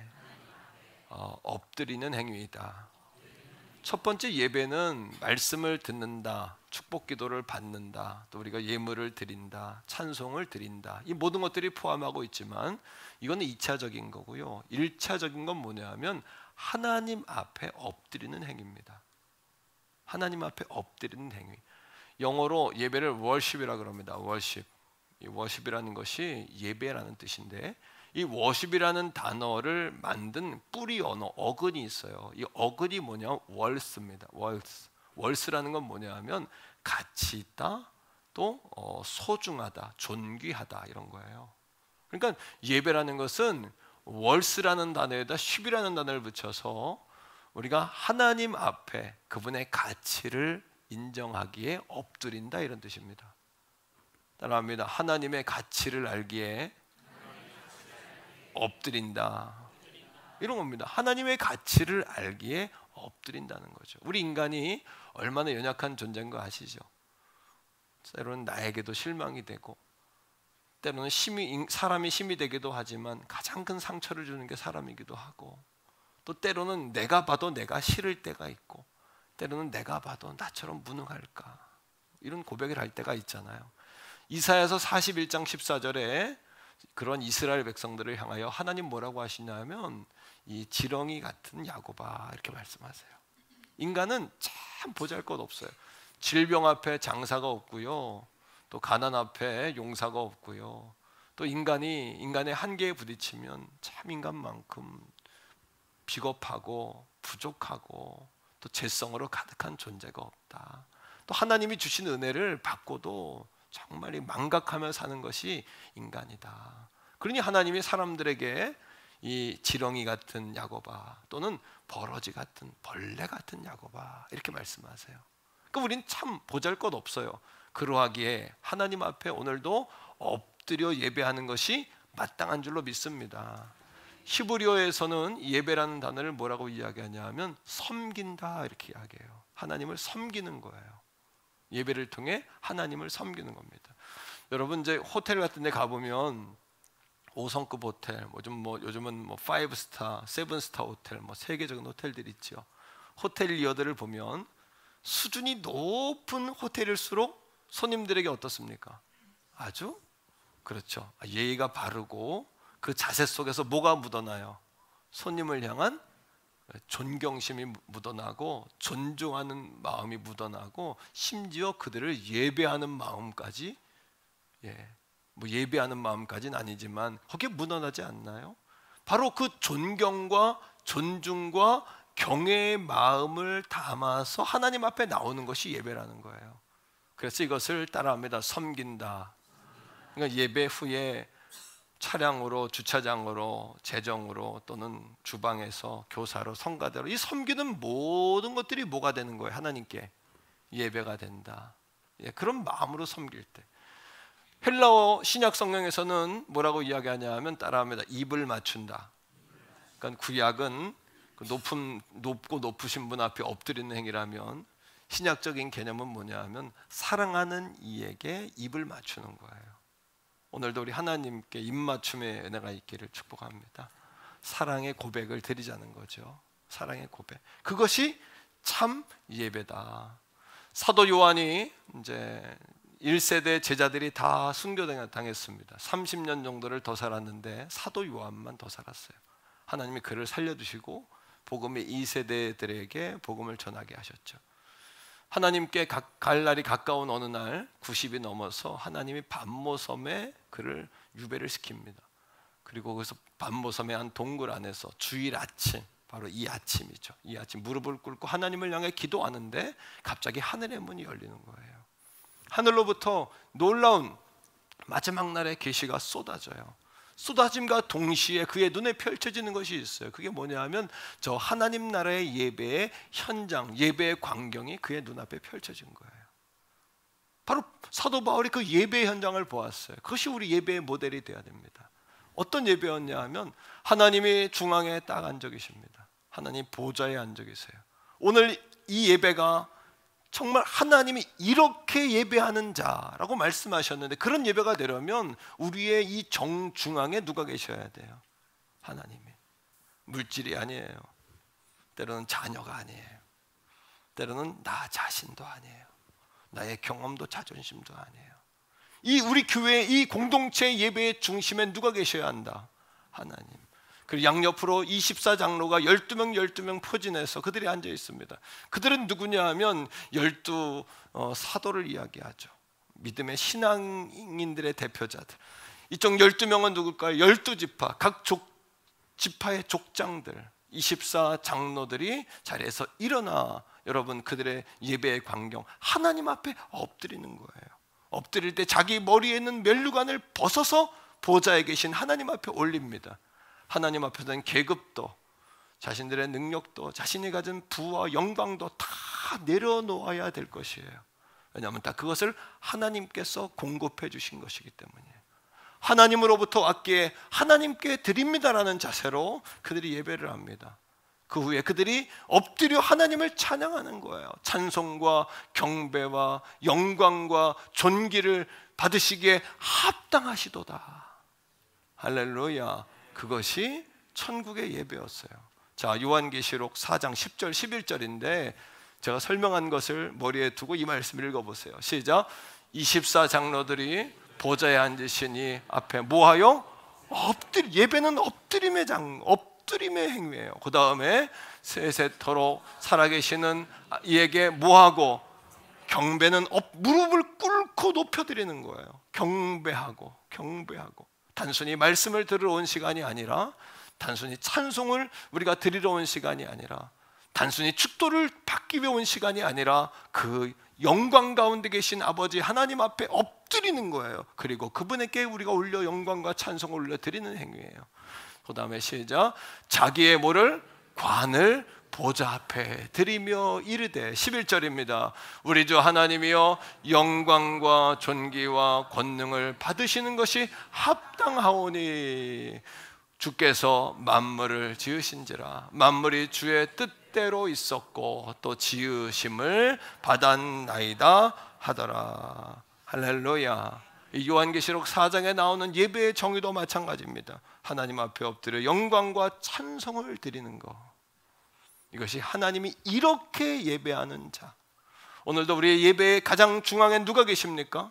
엎드리는 행위이다. 첫 번째 예배는 말씀을 듣는다, 축복 기도를 받는다, 또 우리가 예물을 드린다, 찬송을 드린다. 이 모든 것들이 포함하고 있지만 이거는 2차적인 거고요. 1차적인 건 뭐냐면 하나님 앞에 엎드리는 행위입니다. 하나님 앞에 엎드리는 행위. 영어로 예배를 worship이라고 그럽니다. worship. 이 worship이라는 것이 예배라는 뜻인데 이 worship이라는 단어를 만든 뿌리 언어 어근이 있어요. 이 어근이 뭐냐? 월스입니다. 월스라는 건 뭐냐면 가치 있다, 또 소중하다, 존귀하다 이런 거예요. 그러니까 예배라는 것은 월스라는 단어에다 십이라는 단어를 붙여서 우리가 하나님 앞에 그분의 가치를 인정하기에 엎드린다 이런 뜻입니다. 따라합니다. 하나님의 가치를 알기에 엎드린다 이런 겁니다. 하나님의 가치를 알기에 엎드린다는 거죠. 우리 인간이 얼마나 연약한 존재인 거 아시죠? 때로는 나에게도 실망이 되고 때로는 사람이 힘이 되기도 하지만 가장 큰 상처를 주는 게 사람이기도 하고 또 때로는 내가 봐도 내가 싫을 때가 있고 때로는 내가 봐도 나처럼 무능할까 이런 고백을 할 때가 있잖아요. 이사야서 41장 14절에 그런 이스라엘 백성들을 향하여 하나님 뭐라고 하시냐면 이 지렁이 같은 야곱아 이렇게 말씀하세요. 인간은 참 보잘것없어요. 질병 앞에 장사가 없고요. 또 가난 앞에 용사가 없고요. 또 인간의 한계에 부딪히면 참 인간만큼 비겁하고 부족하고 또 죄성으로 가득한 존재가 없다. 또 하나님이 주신 은혜를 받고도 정말 망각하며 사는 것이 인간이다. 그러니 하나님이 사람들에게 이 지렁이 같은 야곱아 또는 버러지 같은 벌레 같은 야곱아 이렇게 말씀하세요. 그러니까 우리는 참 보잘것없어요. 그러하기에 하나님 앞에 오늘도 엎드려 예배하는 것이 마땅한 줄로 믿습니다. 히브리어에서는 예배라는 단어를 뭐라고 이야기하냐 하면 섬긴다 이렇게 이야기해요. 하나님을 섬기는 거예요. 예배를 통해 하나님을 섬기는 겁니다. 여러분 이제 호텔 같은 데 가보면 5성급 호텔, 요즘은 5스타, 7스타 호텔, 세계적인 호텔들이 있죠. 호텔리어들을 보면 수준이 높은 호텔일수록 손님들에게 어떻습니까? 아주 그렇죠. 예의가 바르고 그 자세 속에서 뭐가 묻어나요? 손님을 향한 존경심이 묻어나고 존중하는 마음이 묻어나고 심지어 그들을 예배하는 마음까지 예배하는 마음까지는 아니지만 거기에 묻어나지 않나요? 바로 그 존경과 존중과 경외의 마음을 담아서 하나님 앞에 나오는 것이 예배라는 거예요. 그래서 이것을 따라합니다. 섬긴다. 그러니까 예배 후에 차량으로, 주차장으로, 재정으로 또는 주방에서, 교사로, 성가대로 이 섬기는 모든 것들이 뭐가 되는 거예요? 하나님께 예배가 된다. 그런 마음으로 섬길 때. 헬라어 신약 성경에서는 뭐라고 이야기하냐 하면 따라합니다. 입을 맞춘다. 그러니까 구약은 높고 높으신 분 앞에 엎드리는 행위라면 신약적인 개념은 뭐냐 하면 사랑하는 이에게 입을 맞추는 거예요. 오늘도 우리 하나님께 입맞춤의 은혜가 있기를 축복합니다. 사랑의 고백을 드리자는 거죠. 사랑의 고백. 그것이 참 예배다. 사도 요한이 이제 1세대 제자들이 다 순교당했습니다. 30년 정도를 더 살았는데 사도 요한만 더 살았어요. 하나님이 그를 살려두시고 복음의 2세대들에게 복음을 전하게 하셨죠. 하나님께 갈 날이 가까운 어느 날 90이 넘어서 하나님이 반모섬에 그를 유배를 시킵니다. 그리고 거기서 반모섬의 한 동굴 안에서 주일 아침, 바로 이 아침이죠. 이 아침 무릎을 꿇고 하나님을 향해 기도하는데 갑자기 하늘의 문이 열리는 거예요. 하늘로부터 놀라운 마지막 날의 계시가 쏟아져요. 쏟아짐과 동시에 그의 눈에 펼쳐지는 것이 있어요. 그게 뭐냐 하면 저 하나님 나라의 예배의 현장, 예배의 광경이 그의 눈앞에 펼쳐진 거예요. 바로 사도 바울이 그 예배의 현장을 보았어요. 그것이 우리 예배의 모델이 되어야 됩니다. 어떤 예배였냐 하면 하나님이 중앙에 딱 앉아 계십니다. 하나님 보좌에 앉아 계세요. 오늘 이 예배가 정말 하나님이 이렇게 예배하는 자라고 말씀하셨는데, 그런 예배가 되려면 우리의 이 정중앙에 누가 계셔야 돼요? 하나님이. 물질이 아니에요. 때로는 자녀가 아니에요. 때로는 나 자신도 아니에요. 나의 경험도 자존심도 아니에요. 이 우리 교회 이 공동체 예배의 중심에 누가 계셔야 한다? 하나님. 그리고 양옆으로 24장로가 12명 포진해서 그들이 앉아 있습니다. 그들은 누구냐 하면 12 사도를 이야기하죠. 믿음의 신앙인들의 대표자들. 이쪽 12명은 누굴까요? 12지파, 각 지파의 족장들, 24장로들이 자리에서 일어나 여러분 그들의 예배의 광경, 하나님 앞에 엎드리는 거예요. 엎드릴 때 자기 머리에 있는 면류관을 벗어서 보좌에 계신 하나님 앞에 올립니다. 하나님 앞에서는 계급도, 자신들의 능력도, 자신이 가진 부와 영광도 다 내려놓아야 될 것이에요. 왜냐하면 다 그것을 하나님께서 공급해 주신 것이기 때문이에요. 하나님으로부터 왔기에 하나님께 드립니다라는 자세로 그들이 예배를 합니다. 그 후에 그들이 엎드려 하나님을 찬양하는 거예요. 찬송과 경배와 영광과 존귀를 받으시기에 합당하시도다. 할렐루야. 그것이 천국의 예배였어요. 자, 요한계시록 4장 10절 11절인데 제가 설명한 것을 머리에 두고 이 말씀을 읽어보세요. 시작. 24장로들이 보좌에 앉으시니 앞에 뭐하여? 예배는 엎드림의 행위예요. 그 다음에 세세토록 살아계시는 이에게 뭐하고? 경배는 무릎을 꿇고 높여드리는 거예요. 경배하고. 단순히 말씀을 들으러 온 시간이 아니라, 단순히 찬송을 우리가 드리러 온 시간이 아니라, 단순히 축도를 받기 위해 온 시간이 아니라 그 영광 가운데 계신 아버지 하나님 앞에 엎드리는 거예요. 그리고 그분에게 우리가 올려 영광과 찬송을 올려드리는 행위예요. 그 다음에 시작. 자기의 관을 보좌 앞에 드리며 이르되, 11절입니다. 우리 주 하나님이여 영광과 존귀와 권능을 받으시는 것이 합당하오니 주께서 만물을 지으신지라. 만물이 주의 뜻대로 있었고 또 지으심을 받았나이다 하더라. 할렐루야. 이 요한계시록 4장에 나오는 예배의 정의도 마찬가지입니다. 하나님 앞에 엎드려 영광과 찬송을 드리는 것, 이것이 하나님이 이렇게 예배하는 자. 오늘도 우리의 예배의 가장 중앙에 누가 계십니까?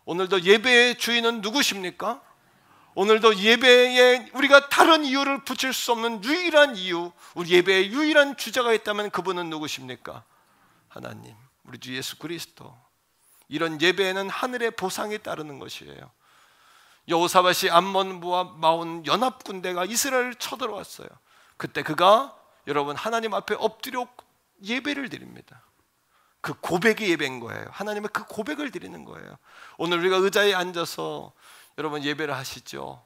오늘도 예배의 주인은 누구십니까? 오늘도 예배에 우리가 다른 이유를 붙일 수 없는 유일한 이유, 우리 예배의 유일한 주자가 있다면 그분은 누구십니까? 하나님, 우리 주 예수 그리스도. 이런 예배에는 하늘의 보상이 따르는 것이에요. 여호사밧이 암몬과 마온 연합군대가 이스라엘을 쳐들어왔어요. 그때 그가 여러분 하나님 앞에 엎드려 예배를 드립니다. 그 고백이 예배인 거예요. 하나님의 그 고백을 드리는 거예요. 오늘 우리가 의자에 앉아서 여러분 예배를 하시죠.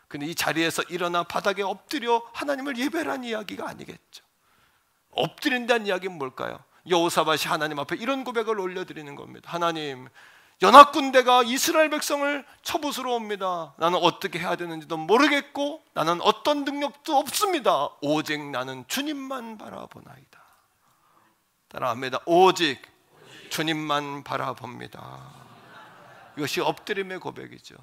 근데 이 자리에서 일어나 바닥에 엎드려 하나님을 예배라는 이야기가 아니겠죠. 엎드린다는 이야기는 뭘까요? 여호사밧이 하나님 앞에 이런 고백을 올려드리는 겁니다. 하나님, 연합군대가 이스라엘 백성을 쳐부수러 옵니다. 나는 어떻게 해야 되는지도 모르겠고 나는 어떤 능력도 없습니다. 오직 나는 주님만 바라보나이다. 따라합니다. 오직 주님만 바라봅니다. 이것이 엎드림의 고백이죠.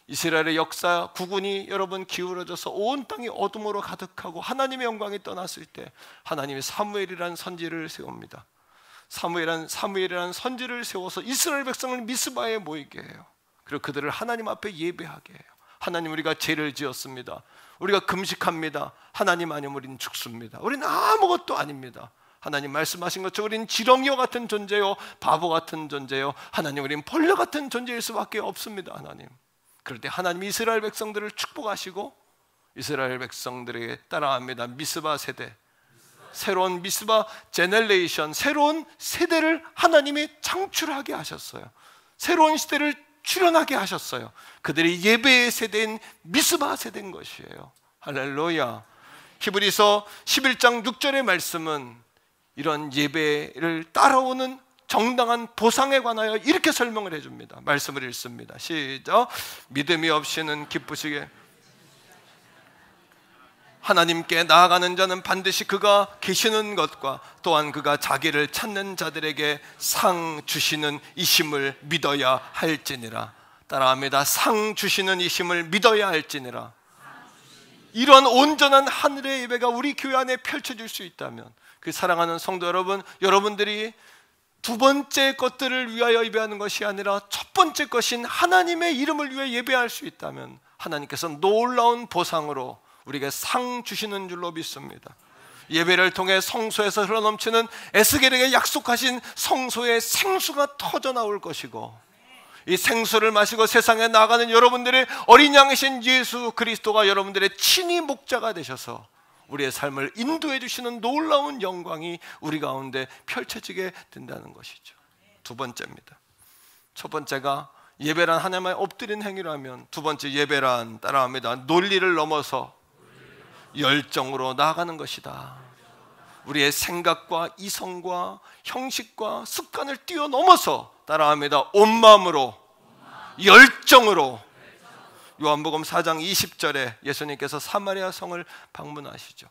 이스라엘의 역사 국군이 여러분 기울어져서 온 땅이 어둠으로 가득하고 하나님의 영광이 떠났을 때 하나님이 사무엘이라는 선지를 세웁니다. 사무엘이라는 선지를 세워서 이스라엘 백성을 미스바에 모이게 해요. 그리고 그들을 하나님 앞에 예배하게 해요. 하나님, 우리가 죄를 지었습니다. 우리가 금식합니다. 하나님 아니면 우리는 죽습니다. 우리는 아무것도 아닙니다. 하나님 말씀하신 것처럼 우리는 지렁이와 같은 존재요, 바보 같은 존재요, 하나님 우리는 벌레 같은 존재일 수밖에 없습니다. 하나님, 그럴 때 하나님 이스라엘 백성들을 축복하시고 이스라엘 백성들에게 따라합니다. 미스바 세대, 새로운 미스바 제너레이션, 새로운 세대를 하나님이 창출하게 하셨어요. 새로운 시대를 출현하게 하셨어요. 그들이 예배의 세대인 미스바 세대인 것이에요. 할렐루야. 히브리서 11장 6절의 말씀은 이런 예배를 따라오는 정당한 보상에 관하여 이렇게 설명을 해줍니다. 말씀을 읽습니다. 시작. 믿음이 없이는 기쁘시게 하나님께 나아가는 자는 반드시 그가 계시는 것과 또한 그가 자기를 찾는 자들에게 상 주시는 이심을 믿어야 할지니라. 따라합니다. 상 주시는 이심을 믿어야 할지니라. 이런 온전한 하늘의 예배가 우리 교회 안에 펼쳐질 수 있다면, 그 사랑하는 성도 여러분, 여러분들이 두 번째 것들을 위하여 예배하는 것이 아니라 첫 번째 것인 하나님의 이름을 위해 예배할 수 있다면 하나님께서 놀라운 보상으로 우리에게 상 주시는 줄로 믿습니다. 예배를 통해 성소에서 흘러넘치는 에스겔에게 약속하신 성소의 생수가 터져 나올 것이고, 이 생수를 마시고 세상에 나가는 여러분들의 어린 양이신 예수 그리스도가 여러분들의 친히 목자가 되셔서 우리의 삶을 인도해 주시는 놀라운 영광이 우리 가운데 펼쳐지게 된다는 것이죠. 두 번째입니다. 첫 번째가 예배란 하나님의 엎드린 행위라면, 두 번째 예배란, 따라합니다, 논리를 넘어서 열정으로 나아가는 것이다. 우리의 생각과 이성과 형식과 습관을 뛰어넘어서, 따라합니다, 온 마음으로 열정으로. 요한복음 4장 20절에 예수님께서 사마리아 성을 방문하시죠.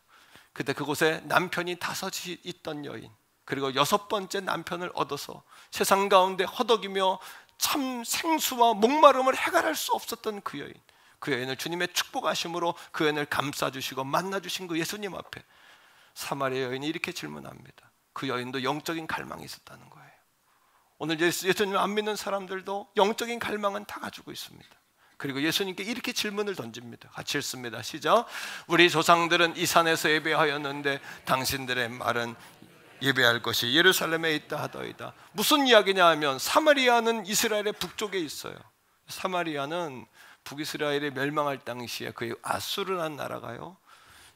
그때 그곳에 남편이 5이 있던 여인, 그리고 6번째 남편을 얻어서 세상 가운데 허덕이며 참 생수와 목마름을 해결할 수 없었던 그 여인, 그 여인을 주님의 축복하심으로 그 여인을 감싸주시고 만나주신 그 예수님 앞에 사마리아 여인이 이렇게 질문합니다. 그 여인도 영적인 갈망이 있었다는 거예요. 오늘 예수님을 안 믿는 사람들도 영적인 갈망은 다 가지고 있습니다. 그리고 예수님께 이렇게 질문을 던집니다. 같이 읽습니다. 시작. 우리 조상들은 이 산에서 예배하였는데 당신들의 말은 예배할 것이 예루살렘에 있다 하더이다. 무슨 이야기냐 하면, 사마리아는 이스라엘의 북쪽에 있어요. 사마리아는 북이스라엘이 멸망할 당시에 그 아수르라는 나라가요,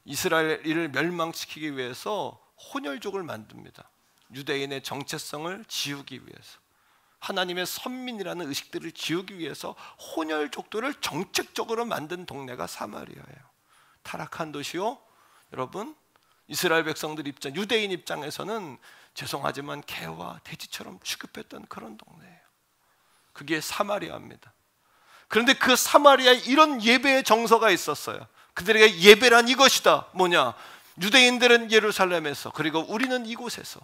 이스라엘을 멸망시키기 위해서 혼혈족을 만듭니다. 유대인의 정체성을 지우기 위해서, 하나님의 선민이라는 의식들을 지우기 위해서 혼혈족들을 정책적으로 만든 동네가 사마리아예요. 타락한 도시요, 여러분, 이스라엘 백성들 입장, 유대인 입장에서는 죄송하지만 개와 돼지처럼 취급했던 그런 동네예요. 그게 사마리아입니다. 그런데 그 사마리아에 이런 예배의 정서가 있었어요. 그들에게 예배란 이것이다. 뭐냐? 유대인들은 예루살렘에서, 그리고 우리는 이곳에서.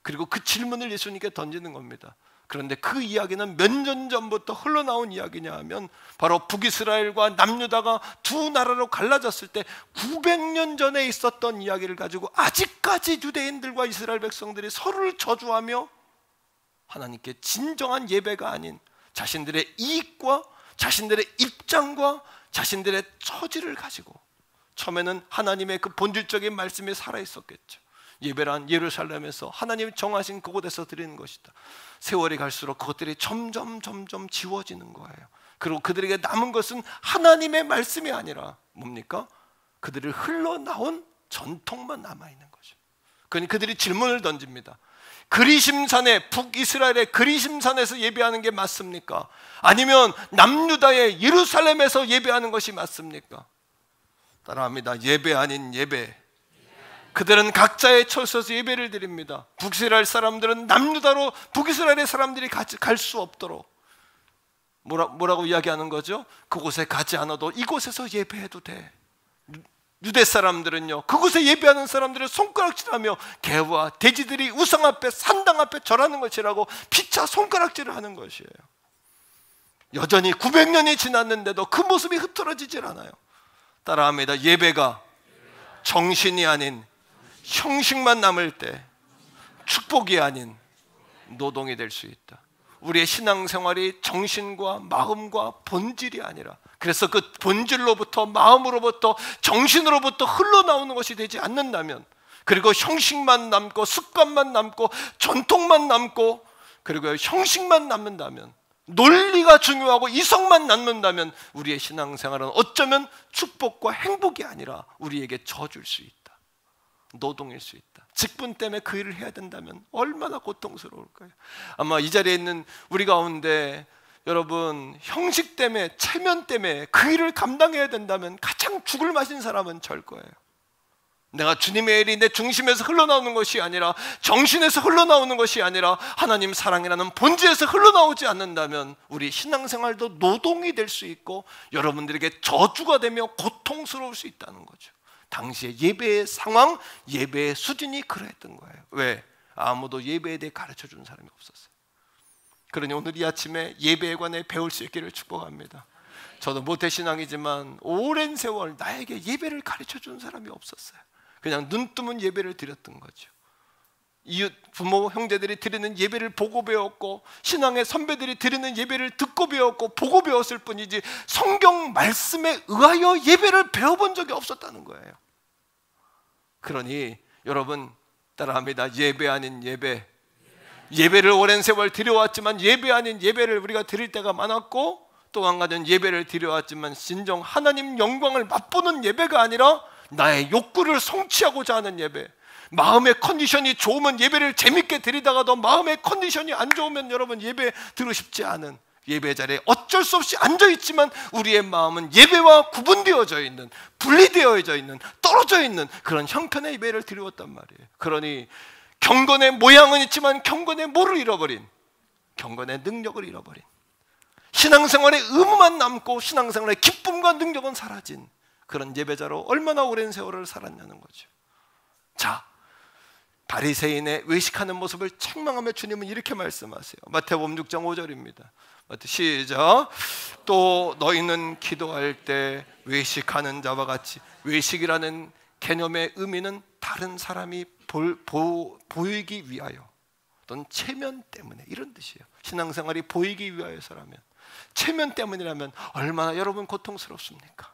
그리고 그 질문을 예수님께 던지는 겁니다. 그런데 그 이야기는 몇 년 전부터 흘러나온 이야기냐 하면, 바로 북이스라엘과 남유다가 두 나라로 갈라졌을 때 900년 전에 있었던 이야기를 가지고 아직까지 유대인들과 이스라엘 백성들이 서로를 저주하며 하나님께 진정한 예배가 아닌 자신들의 이익과 자신들의 입장과 자신들의 처지를 가지고, 처음에는 하나님의 그 본질적인 말씀이 살아있었겠죠. 예배란 예루살렘에서 하나님이 정하신 그곳에서 드리는 것이다. 세월이 갈수록 그것들이 점점 지워지는 거예요. 그리고 그들에게 남은 것은 하나님의 말씀이 아니라 뭡니까? 그들을 흘러나온 전통만 남아있는 거죠. 그러니 그들이 질문을 던집니다. 그리심산에, 북이스라엘의 그리심산에서 예배하는 게 맞습니까? 아니면 남유다의 예루살렘에서 예배하는 것이 맞습니까? 따라합니다. 예배 아닌 예배. 그들은 각자의 처소에서 예배를 드립니다. 북이스라엘 사람들은 남유다로 북이스라엘의 사람들이 갈 수 없도록 뭐라고 이야기하는 거죠? 그곳에 가지 않아도 이곳에서 예배해도 돼. 유대 사람들은요, 그곳에 예배하는 사람들을 손가락질하며 개와 돼지들이 우상 앞에 산당 앞에 절하는 것이라고 피차 손가락질을 하는 것이에요. 여전히 900년이 지났는데도 그 모습이 흐트러지질 않아요. 따라합니다. 예배가 정신이 아닌 형식만 남을 때 축복이 아닌 노동이 될 수 있다. 우리의 신앙생활이 정신과 마음과 본질이 아니라, 그래서 그 본질로부터 마음으로부터 정신으로부터 흘러나오는 것이 되지 않는다면, 그리고 형식만 남고 습관만 남고 전통만 남고 그리고 형식만 남는다면, 논리가 중요하고 이성만 남는다면 우리의 신앙생활은 어쩌면 축복과 행복이 아니라 우리에게 저주일 수 있다. 노동일 수 있다. 직분 때문에 그 일을 해야 된다면 얼마나 고통스러울까요? 아마 이 자리에 있는 우리 가운데 여러분, 형식 때문에, 체면 때문에 그 일을 감당해야 된다면 가장 죽을 맛인 사람은 절 거예요. 내가 주님의 일이 내 중심에서 흘러나오는 것이 아니라, 정신에서 흘러나오는 것이 아니라 하나님 사랑이라는 본질에서 흘러나오지 않는다면 우리 신앙생활도 노동이 될 수 있고 여러분들에게 저주가 되며 고통스러울 수 있다는 거죠. 당시의 예배의 상황, 예배의 수준이 그러했던 거예요. 왜? 아무도 예배에 대해 가르쳐주는 사람이 없었어요. 그러니 오늘 이 아침에 예배에 관해 배울 수 있기를 축복합니다. 저도 모태신앙이지만 오랜 세월 나에게 예배를 가르쳐주는 사람이 없었어요. 그냥 눈 뜨면 예배를 드렸던 거죠. 이웃, 부모, 형제들이 드리는 예배를 보고 배웠고, 신앙의 선배들이 드리는 예배를 듣고 배웠고 보고 배웠을 뿐이지 성경 말씀에 의하여 예배를 배워본 적이 없었다는 거예요. 그러니 여러분 따라합니다. 예배 아닌 예배. 예배를 오랜 세월 드려왔지만 예배 아닌 예배를 우리가 드릴 때가 많았고, 또 한 가지는 예배를 드려왔지만 진정 하나님 영광을 맛보는 예배가 아니라 나의 욕구를 성취하고자 하는 예배. 마음의 컨디션이 좋으면 예배를 재밌게 드리다가도 마음의 컨디션이 안 좋으면 여러분 예배 드리고 싶지 않은, 예배 자리에 어쩔 수 없이 앉아있지만 우리의 마음은 예배와 구분되어져 있는, 분리되어져 있는, 떨어져 있는 그런 형편의 예배를 드리웠단 말이에요. 그러니 경건의 모양은 있지만 경건의 뭐를 잃어버린, 경건의 능력을 잃어버린, 신앙생활의 의무만 남고 신앙생활의 기쁨과 능력은 사라진 그런 예배자로 얼마나 오랜 세월을 살았냐는 거죠. 자, 바리새인의 외식하는 모습을 책망하며 주님은 이렇게 말씀하세요. 마태복음 6장 5절입니다. 시작. 또 너희는 기도할 때 외식하는 자와 같이, 외식이라는 개념의 의미는 다른 사람이 보이기 위하여 또는 체면 때문에, 이런 뜻이에요. 신앙생활이 보이기 위하여서라면, 체면 때문이라면 얼마나 여러분 고통스럽습니까?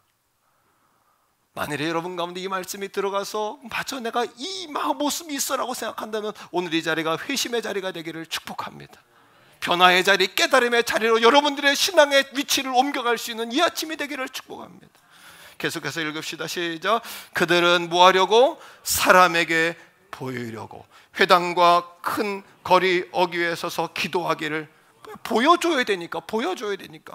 만일에 여러분 가운데 이 말씀이 들어가서 맞아, 내가 이 모습이 있어라고 생각한다면 오늘 이 자리가 회심의 자리가 되기를 축복합니다. 변화의 자리, 깨달음의 자리로 여러분들의 신앙의 위치를 옮겨갈 수 있는 이 아침이 되기를 축복합니다. 계속해서 읽읍시다. 시작. 그들은 뭐 하려고? 사람에게 보이려고 회당과 큰 거리 어귀에 서서 기도하기를, 보여줘야 되니까.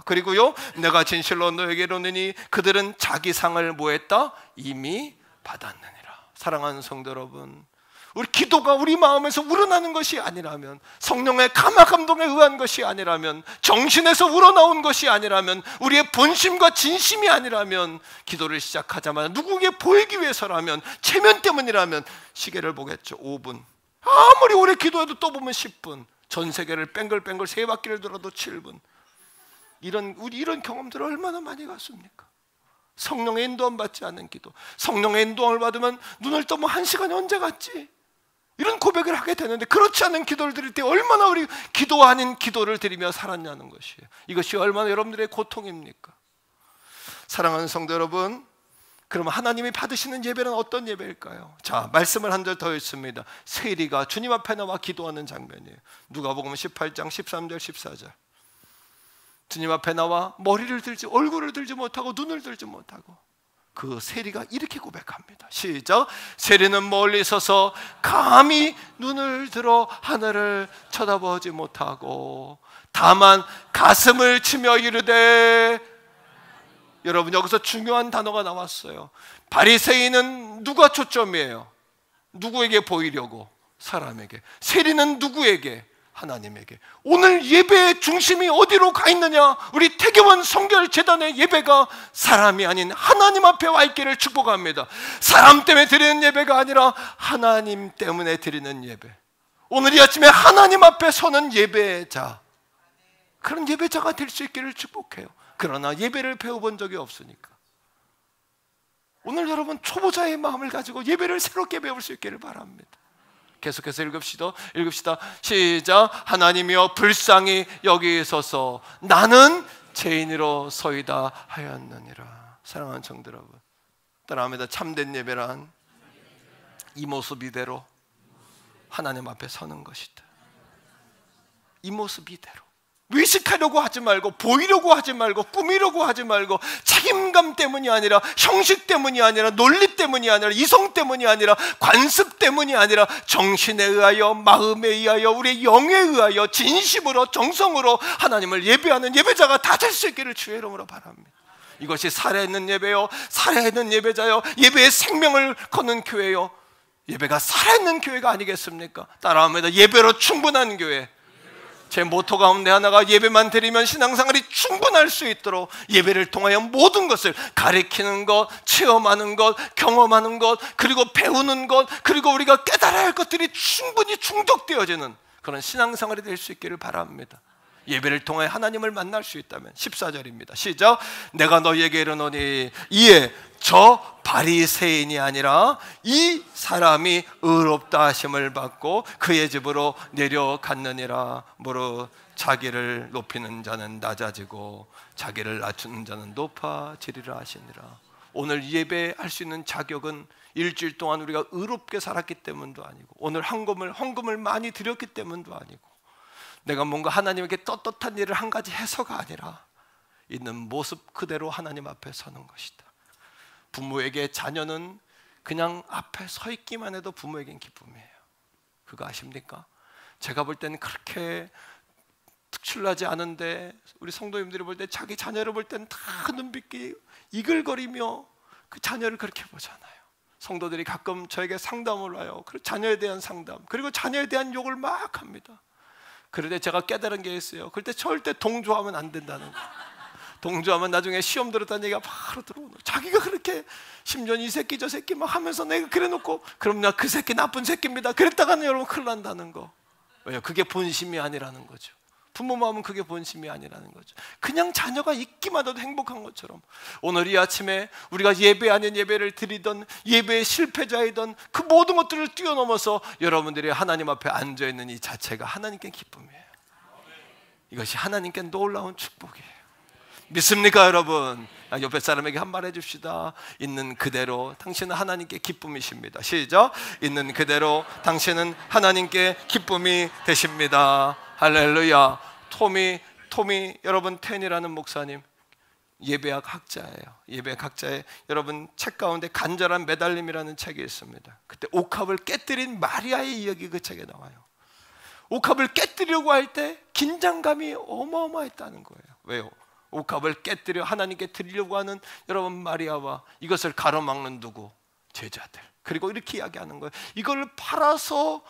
그리고요, 내가 진실로 너에게 이르노니 그들은 자기 상을 뭐 했다? 이미 받았느니라. 사랑하는 성도 여러분, 우리 기도가 우리 마음에서 우러나는 것이 아니라면, 성령의 감화 감동에 의한 것이 아니라면, 정신에서 우러나온 것이 아니라면, 우리의 본심과 진심이 아니라면, 기도를 시작하자마자 누구에게 보이기 위해서라면, 체면 때문이라면 시계를 보겠죠. 5분. 아무리 오래 기도해도 또 보면 10분. 전 세계를 뱅글뱅글 세 바퀴를 돌아도 7분. 우리 이런 경험들을 얼마나 많이 갔습니까? 성령의 인도함 받지 않는 기도. 성령의 인도함을 받으면 눈을 떠면 1시간이 언제 갔지? 이런 고백을 하게 되는데, 그렇지 않은 기도를 드릴 때 얼마나 우리 기도 아닌 기도를 드리며 살았냐는 것이에요. 이것이 얼마나 여러분들의 고통입니까? 사랑하는 성도 여러분, 그러면 하나님이 받으시는 예배는 어떤 예배일까요? 자, 말씀을 한 절 더 읽습니다. 세리가 주님 앞에 나와 기도하는 장면이에요. 누가복음 18장 13절 14절. 주님 앞에 나와 머리를 들지, 얼굴을 들지 못하고 눈을 들지 못하고 그 세리가 이렇게 고백합니다. 시작. 세리는 멀리 서서 감히 눈을 들어 하늘을 쳐다보지 못하고 다만 가슴을 치며 이르되, 여러분 여기서 중요한 단어가 나왔어요. 바리새인은 누가 초점이에요? 누구에게 보이려고? 사람에게. 세리는 누구에게? 하나님에게. 오늘 예배의 중심이 어디로 가 있느냐? 우리 태계원 성결재단의 예배가 사람이 아닌 하나님 앞에 와 있기를 축복합니다. 사람 때문에 드리는 예배가 아니라 하나님 때문에 드리는 예배. 오늘 이 아침에 하나님 앞에 서는 예배자, 그런 예배자가 될 수 있기를 축복해요. 그러나 예배를 배워본 적이 없으니까 오늘 여러분 초보자의 마음을 가지고 예배를 새롭게 배울 수 있기를 바랍니다. 계속해서 읽읍시다. 시작. 하나님이여 불쌍히 여기소서. 나는 죄인으로 서이다 하였느니라. 사랑하는 성도 여러분, 따라합니다. 참된 예배란 이 모습 이대로 하나님 앞에 서는 것이다. 이 모습 이대로 외식하려고 하지 말고, 보이려고 하지 말고, 꾸미려고 하지 말고, 책임감 때문이 아니라, 형식 때문이 아니라, 논리 때문이 아니라, 이성 때문이 아니라, 관습 때문이 아니라, 정신에 의하여, 마음에 의하여, 우리의 영에 의하여, 진심으로, 정성으로 하나님을 예배하는 예배자가 다 될 수 있기를 주의 이름으로 바랍니다. 이것이 살아있는 예배요, 살아있는 예배자요, 예배의 생명을 거는 교회요, 예배가 살아있는 교회가 아니겠습니까? 따라합니다. 예배로 충분한 교회. 제 모토 가운데 하나가 예배만 드리면 신앙생활이 충분할 수 있도록 예배를 통하여 모든 것을 가리키는 것, 체험하는 것, 경험하는 것, 그리고 배우는 것, 그리고 우리가 깨달아야 할 것들이 충분히 충족되어지는 그런 신앙생활이 될 수 있기를 바랍니다. 예배를 통해 하나님을 만날 수 있다면. 14절입니다. 시작. 내가 너희에게 이르노니 이에 저 바리새인이 아니라 이 사람이 의롭다 하심을 받고 그의 집으로 내려갔느니라. 무릇 자기를 높이는 자는 낮아지고 자기를 낮추는 자는 높아지리라 하시니라. 오늘 예배할 수 있는 자격은 일주일 동안 우리가 의롭게 살았기 때문도 아니고, 오늘 헌금을 많이 드렸기 때문도 아니고, 내가 뭔가 하나님에게 떳떳한 일을 한 가지 해서가 아니라 있는 모습 그대로 하나님 앞에 서는 것이다. 부모에게 자녀는 그냥 앞에 서 있기만 해도 부모에겐 기쁨이에요. 그거 아십니까? 제가 볼 때는 그렇게 특출나지 않은데 우리 성도님들이 볼 때 자기 자녀를 볼 때는 다 눈빛이 이글거리며 그 자녀를 그렇게 보잖아요. 성도들이 가끔 저에게 상담을 와요. 그리고 자녀에 대한 상담, 그리고 자녀에 대한 욕을 막 합니다. 그럴 때 제가 깨달은 게 있어요. 그럴 때 절대 동조하면 안 된다는 거. 동조하면 나중에 시험 들었다는 얘기가 바로 들어오는 거예요. 자기가 그렇게 심지어 이 새끼 저 새끼 막 하면서 내가 그래 놓고 그럼 나 그 새끼 나쁜 새끼입니다, 그랬다가는 여러분 큰일 난다는 거. 왜요? 그게 본심이 아니라는 거죠. 부모 마음은 그게 본심이 아니라는 거죠. 그냥 자녀가 있기만 해도 행복한 것처럼 오늘 이 아침에 우리가 예배 아닌 예배를 드리던, 예배의 실패자이던 그 모든 것들을 뛰어넘어서 여러분들이 하나님 앞에 앉아있는 이 자체가 하나님께 기쁨이에요. 이것이 하나님께 놀라운 축복이에요. 믿습니까 여러분? 옆에 사람에게 한 말 해줍시다. 있는 그대로 당신은 하나님께 기쁨이십니다. 시작. 있는 그대로 당신은 하나님께 기쁨이 되십니다. 할렐루야. 토미 여러분 텐이라는 목사님, 예배학 학자예요. 예배학 학자의 여러분 책 가운데 간절한 매달림이라는 책이 있습니다. 그때 옥합을 깨뜨린 마리아의 이야기 그 책에 나와요. 옥합을 깨뜨리려고 할 때 긴장감이 어마어마했다는 거예요. 왜요? 옥합을 깨뜨려 하나님께 드리려고 하는 여러분 마리아와 이것을 가로막는 누구? 제자들. 그리고 이렇게 이야기하는 거예요. 이걸 팔아서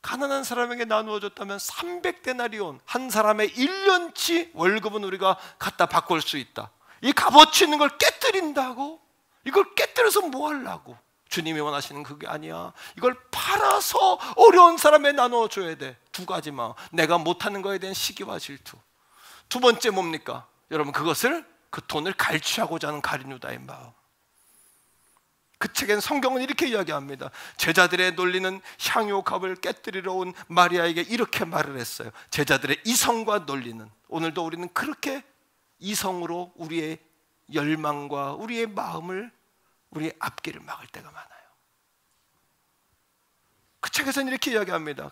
가난한 사람에게 나누어 줬다면 300데나리온, 한 사람의 1년치 월급은 우리가 갖다 바꿀 수 있다. 이 값어치 있는 걸 깨뜨린다고? 이걸 깨뜨려서 뭐 하려고? 주님이 원하시는 그게 아니야. 이걸 팔아서 어려운 사람에 나누어 줘야 돼. 두 가지만. 내가 못하는 거에 대한 시기와 질투. 두 번째 뭡니까? 여러분 그것을, 그 돈을 갈취하고자 하는 가룟 유다의 마음. 그 책엔 성경은 이렇게 이야기합니다. 제자들의 논리는 향유옥합을 깨뜨리러 온 마리아에게 이렇게 말을 했어요. 제자들의 이성과 논리는, 오늘도 우리는 그렇게 이성으로 우리의 열망과 우리의 마음을, 우리의 앞길을 막을 때가 많아요. 그 책에서는 이렇게 이야기합니다.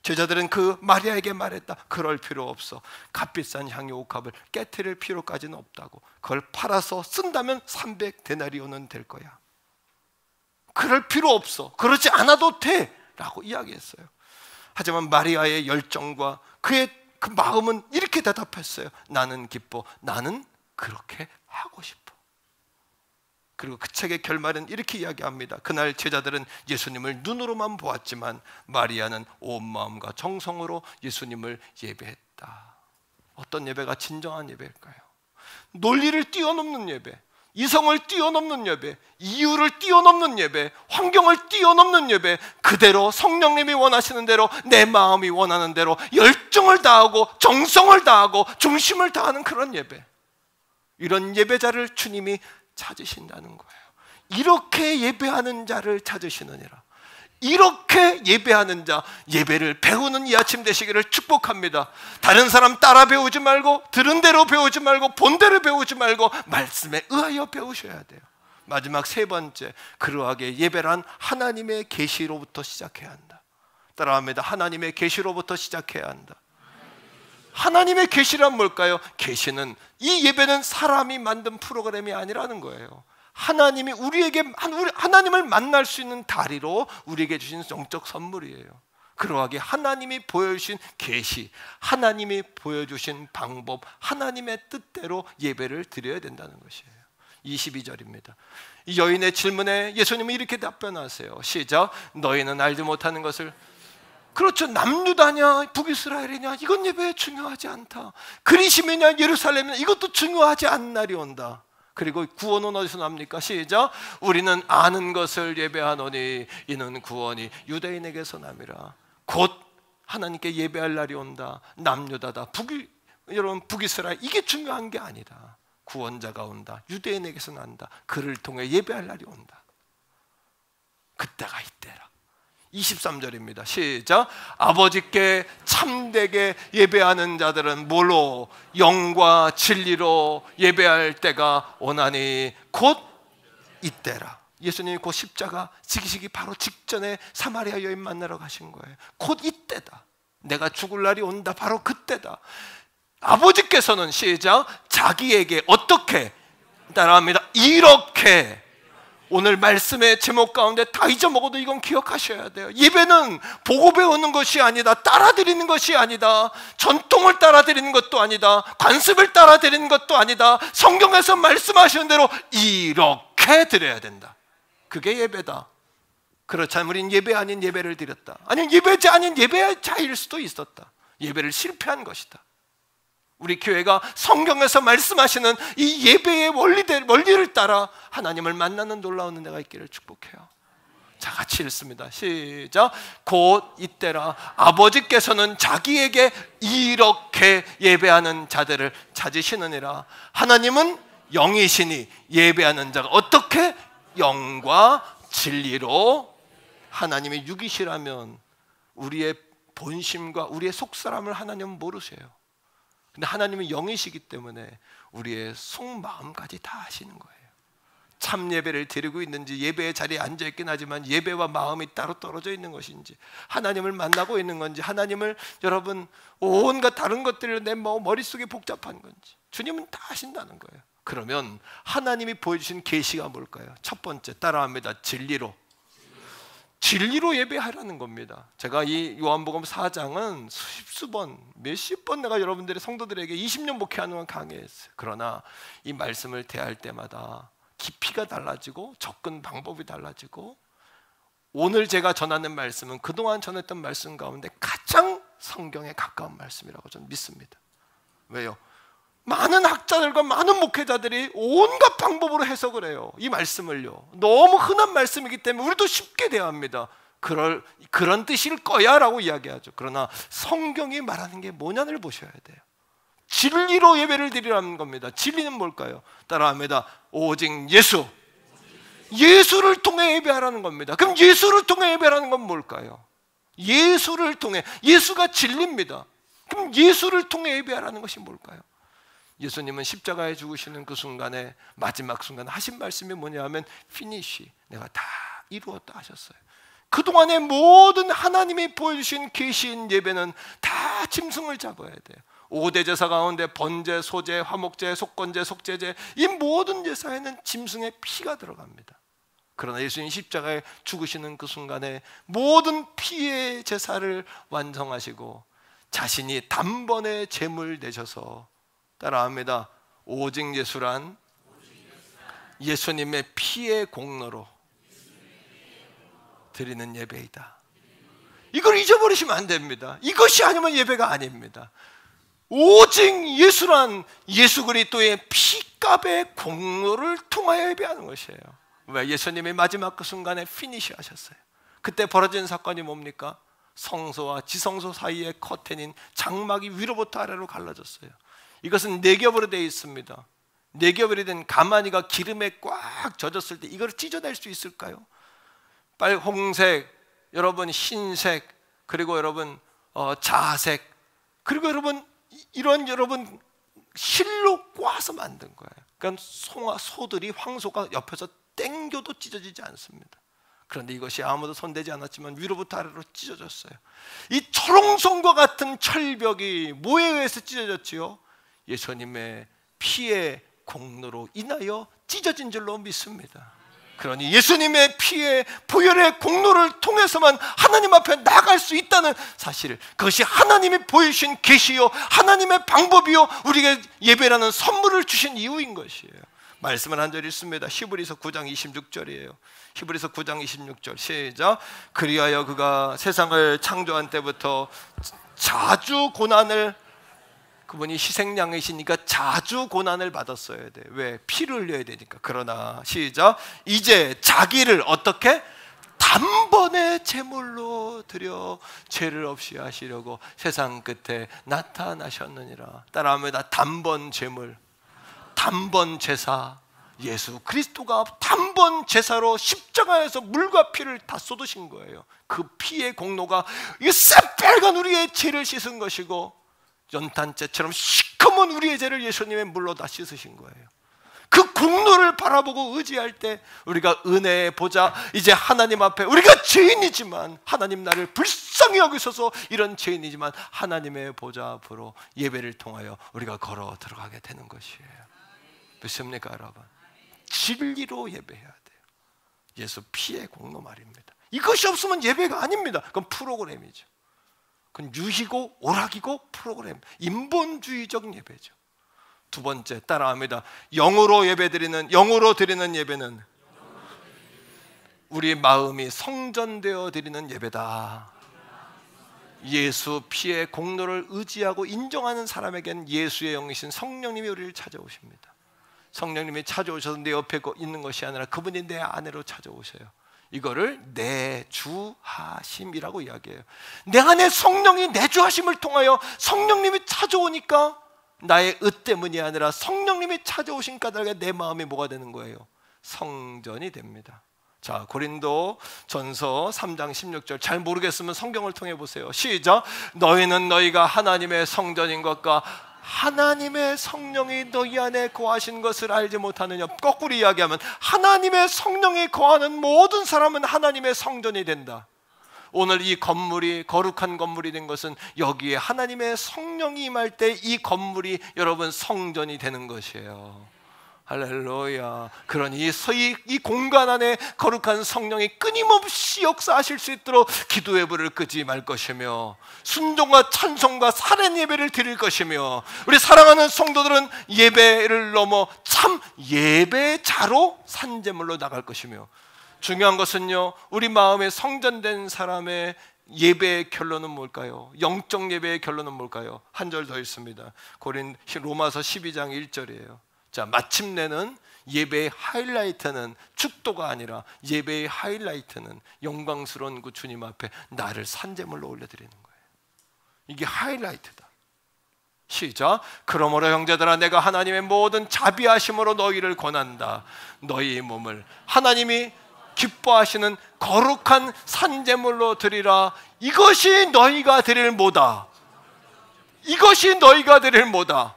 제자들은 그 마리아에게 말했다. 그럴 필요 없어. 값비싼 향유옥합을 깨뜨릴 필요까지는 없다고. 그걸 팔아서 쓴다면 300데나리온은 될 거야. 그럴 필요 없어. 그러지 않아도 돼 라고 이야기했어요. 하지만 마리아의 열정과 그의 그 마음은 이렇게 대답했어요. 나는 기뻐. 나는 그렇게 하고 싶어. 그리고 그 책의 결말은 이렇게 이야기합니다. 그날 제자들은 예수님을 눈으로만 보았지만 마리아는 온 마음과 정성으로 예수님을 예배했다. 어떤 예배가 진정한 예배일까요? 논리를 뛰어넘는 예배, 이성을 뛰어넘는 예배, 이유를 뛰어넘는 예배, 환경을 뛰어넘는 예배, 그대로 성령님이 원하시는 대로, 내 마음이 원하는 대로 열정을 다하고 정성을 다하고 중심을 다하는 그런 예배. 이런 예배자를 주님이 찾으신다는 거예요. 이렇게 예배하는 자를 찾으시느니라. 이렇게 예배하는 자, 예배를 배우는 이 아침 되시기를 축복합니다. 다른 사람 따라 배우지 말고, 들은 대로 배우지 말고, 본 대로 배우지 말고 말씀에 의하여 배우셔야 돼요. 마지막 세 번째, 그러하게 예배란 하나님의 계시로부터 시작해야 한다. 따라합니다. 하나님의 계시로부터 시작해야 한다. 하나님의 계시란 뭘까요? 계시는, 이 예배는 사람이 만든 프로그램이 아니라는 거예요. 하나님이 우리에게, 하나님을 만날 수 있는 다리로 우리에게 주신 영적 선물이에요. 그러하게 하나님이 보여주신 계시, 하나님이 보여주신 방법, 하나님의 뜻대로 예배를 드려야 된다는 것이에요. 22절입니다. 이 여인의 질문에 예수님은 이렇게 답변하세요. 시작. 너희는 알지 못하는 것을. 그렇죠. 남유다냐 북이스라엘이냐 이건 예배에 중요하지 않다. 그리심이냐 예루살렘이냐 이것도 중요하지 않은 날이 온다. 그리고 구원은 어디서 납니까? 시작. 우리는 아는 것을 예배하노니 이는 구원이 유대인에게서 남이라. 곧 하나님께 예배할 날이 온다. 남유다다 여러분 북이스라엘 이게 중요한 게 아니다. 구원자가 온다. 유대인에게서 난다. 그를 통해 예배할 날이 온다. 그때가 이때라. 23절입니다. 시작. 아버지께 참되게 예배하는 자들은 뭘로? 영과 진리로 예배할 때가 오나니 곧 이때라. 예수님이 곧 십자가 지기시기 바로 직전에 사마리아 여인 만나러 가신 거예요. 곧 이때다. 내가 죽을 날이 온다. 바로 그때다. 아버지께서는 시작. 자기에게 어떻게? 따라합니다. 이렇게. 오늘 말씀의 제목 가운데 다 잊어먹어도 이건 기억하셔야 돼요. 예배는 보고 배우는 것이 아니다. 따라드리는 것이 아니다. 전통을 따라드리는 것도 아니다. 관습을 따라드리는 것도 아니다. 성경에서 말씀하시는 대로 이렇게 드려야 된다. 그게 예배다. 그렇다면 우린 예배 아닌 예배를 드렸다. 아니면 예배자 아닌 예배자일 수도 있었다. 예배를 실패한 것이다. 우리 교회가 성경에서 말씀하시는 이 예배의 원리를 따라 하나님을 만나는 놀라운 은혜가 있기를 축복해요. 자, 같이 읽습니다. 시작. 곧 이때라. 아버지께서는 자기에게 이렇게 예배하는 자들을 찾으시느니라. 하나님은 영이시니 예배하는 자가 어떻게? 영과 진리로. 하나님이 육이시라면 우리의 본심과 우리의 속사람을 하나님은 모르세요. 근데 하나님은 영이시기 때문에 우리의 속마음까지 다 아시는 거예요. 참 예배를 드리고 있는지, 예배의 자리에 앉아있긴 하지만 예배와 마음이 따로 떨어져 있는 것인지, 하나님을 만나고 있는 건지, 하나님을 여러분 온갖 다른 것들을 내 머릿속에 복잡한 건지 주님은 다 아신다는 거예요. 그러면 하나님이 보여주신 계시가 뭘까요? 첫 번째, 따라합니다. 진리로. 진리로 예배하라는 겁니다. 제가 이 요한복음 4장은 수십 번, 몇십 번 내가 여러분들의 성도들에게 20년 목회하는 건 강의했어요. 그러나 이 말씀을 대할 때마다 깊이가 달라지고 접근 방법이 달라지고, 오늘 제가 전하는 말씀은 그동안 전했던 말씀 가운데 가장 성경에 가까운 말씀이라고 저는 믿습니다. 왜요? 많은 학자들과 많은 목회자들이 온갖 방법으로 해석을 해요. 이 말씀을요. 너무 흔한 말씀이기 때문에 우리도 쉽게 대합니다. 그런 뜻일 거야 라고 이야기하죠. 그러나 성경이 말하는 게 뭐냐를 보셔야 돼요. 진리로 예배를 드리라는 겁니다. 진리는 뭘까요? 따라합니다. 오직 예수. 예수를 통해 예배하라는 겁니다. 그럼 예수를 통해 예배하라는 건 뭘까요? 예수를 통해. 예수가 진리입니다. 그럼 예수를 통해 예배하라는 것이 뭘까요? 예수님은 십자가에 죽으시는 그 순간에, 마지막 순간에 하신 말씀이 뭐냐 하면 피니쉬, 내가 다 이루었다 하셨어요. 그동안의 모든 하나님이 보여주신 계시인 예배는 다 짐승을 잡아야 돼요. 5대 제사 가운데 번제, 소제, 화목제, 속건제, 속제제, 이 모든 제사에는 짐승의 피가 들어갑니다. 그러나 예수님 십자가에 죽으시는 그 순간에 모든 피의 제사를 완성하시고 자신이 단번에 제물 내셔서, 따라합니다. 오직 예수란 예수님의 피의 공로로 드리는 예배이다. 이걸 잊어버리시면 안 됩니다. 이것이 아니면 예배가 아닙니다. 오직 예수란 예수 그리스도의 피값의 공로를 통하여 예배하는 것이에요. 왜? 예수님이 마지막 그 순간에 피니시 하셨어요. 그때 벌어진 사건이 뭡니까? 성소와 지성소 사이의 커튼인 장막이 위로부터 아래로 갈라졌어요. 이것은 네 겹으로 되어 있습니다. 네 겹이 된 가마니가 기름에 꽉 젖었을 때 이걸 찢어낼 수 있을까요? 홍색, 여러분 흰색, 그리고 여러분 자색, 그리고 여러분 이런 여러분 실로 꽈서 만든 거예요. 그러니까 소들이 황소가 옆에서 땡겨도 찢어지지 않습니다. 그런데 이것이 아무도 손대지 않았지만 위로부터 아래로 찢어졌어요. 이 초롱성과 같은 철벽이 뭐에 의해서 찢어졌지요? 예수님의 피의 공로로 인하여 찢어진 줄로 믿습니다. 그러니 예수님의 피의 보혈의 공로를 통해서만 하나님 앞에 나갈 수 있다는 사실, 그것이 하나님이 보여주신 계시요 하나님의 방법이요 우리에게 예배라는 선물을 주신 이유인 것이에요. 말씀을 한 절 있습니다. 히브리서 9장 26절이에요. 히브리서 9장 26절 시작. 그리하여 그가 세상을 창조한 때부터 자주 고난을, 그분이 희생양이시니까 자주 고난을 받았어야 돼. 왜? 피를 흘려야 되니까. 그러나 시작. 이제 자기를 어떻게? 단번에 제물로 드려 죄를 없이 하시려고 세상 끝에 나타나셨느니라. 따라합니다. 단번 제물, 단번 제사. 예수 그리스도가 단번 제사로 십자가에서 물과 피를 다 쏟으신 거예요. 그 피의 공로가 이 새빨간 우리의 죄를 씻은 것이고, 연탄재처럼 시커먼 우리의 죄를 예수님의 물로 다 씻으신 거예요. 그 공로를 바라보고 의지할 때 우리가 은혜의 보좌, 이제 하나님 앞에 우리가 죄인이지만 하나님 나를 불쌍히 여기셔서 이런 죄인이지만 하나님의 보좌 앞으로 예배를 통하여 우리가 걸어 들어가게 되는 것이에요. 믿습니까 여러분? 진리로 예배해야 돼요. 예수 피의 공로 말입니다. 이것이 없으면 예배가 아닙니다. 그건 프로그램이죠. 그건 유희고 오락이고 프로그램, 인본주의적 예배죠. 두 번째 따라합니다. 영으로 드리는 예배는 우리 마음이 성전되어 드리는 예배다. 예수 피의 공로를 의지하고 인정하는 사람에겐 예수의 영이신 성령님이 우리를 찾아오십니다. 성령님이 찾아오셔서 내 옆에 있는 것이 아니라 그분이 내 안으로 찾아오셔요. 이거를 내주하심이라고 이야기해요. 내 안에 성령이 내주하심을 통하여 성령님이 찾아오니까 나의 의 때문이 아니라 성령님이 찾아오신 까닭에 내 마음이 뭐가 되는 거예요? 성전이 됩니다. 자, 고린도 전서 3장 16절 잘 모르겠으면 성경을 통해 보세요. 시작. 너희는 너희가 하나님의 성전인 것과 하나님의 성령이 너희 안에 거하신 것을 알지 못하느냐. 거꾸로 이야기하면 하나님의 성령이 거하는 모든 사람은 하나님의 성전이 된다. 오늘 이 건물이 거룩한 건물이 된 것은 여기에 하나님의 성령이 임할 때 이 건물이 여러분 성전이 되는 것이에요. 할렐루야. 그러니 이 공간 안에 거룩한 성령이 끊임없이 역사하실 수 있도록 기도의 불을 끄지 말 것이며 순종과 찬송과 살인 예배를 드릴 것이며, 우리 사랑하는 성도들은 예배를 넘어 참 예배자로 산제물로 나갈 것이며, 중요한 것은요, 우리 마음에 성전된 사람의 예배의 결론은 뭘까요? 영적 예배의 결론은 뭘까요? 한 절 더 있습니다. 로마서 12장 1절이에요. 자, 마침내는 예배의 하이라이트는 축도가 아니라 예배의 하이라이트는 영광스러운 그 주님 앞에 나를 산제물로 올려드리는 거예요. 이게 하이라이트다. 시작. 그러므로 형제들아, 내가 하나님의 모든 자비하심으로 너희를 권한다. 너희의 몸을 하나님이 기뻐하시는 거룩한 산제물로 드리라. 이것이 너희가 드릴 모다. 이것이 너희가 드릴 모다.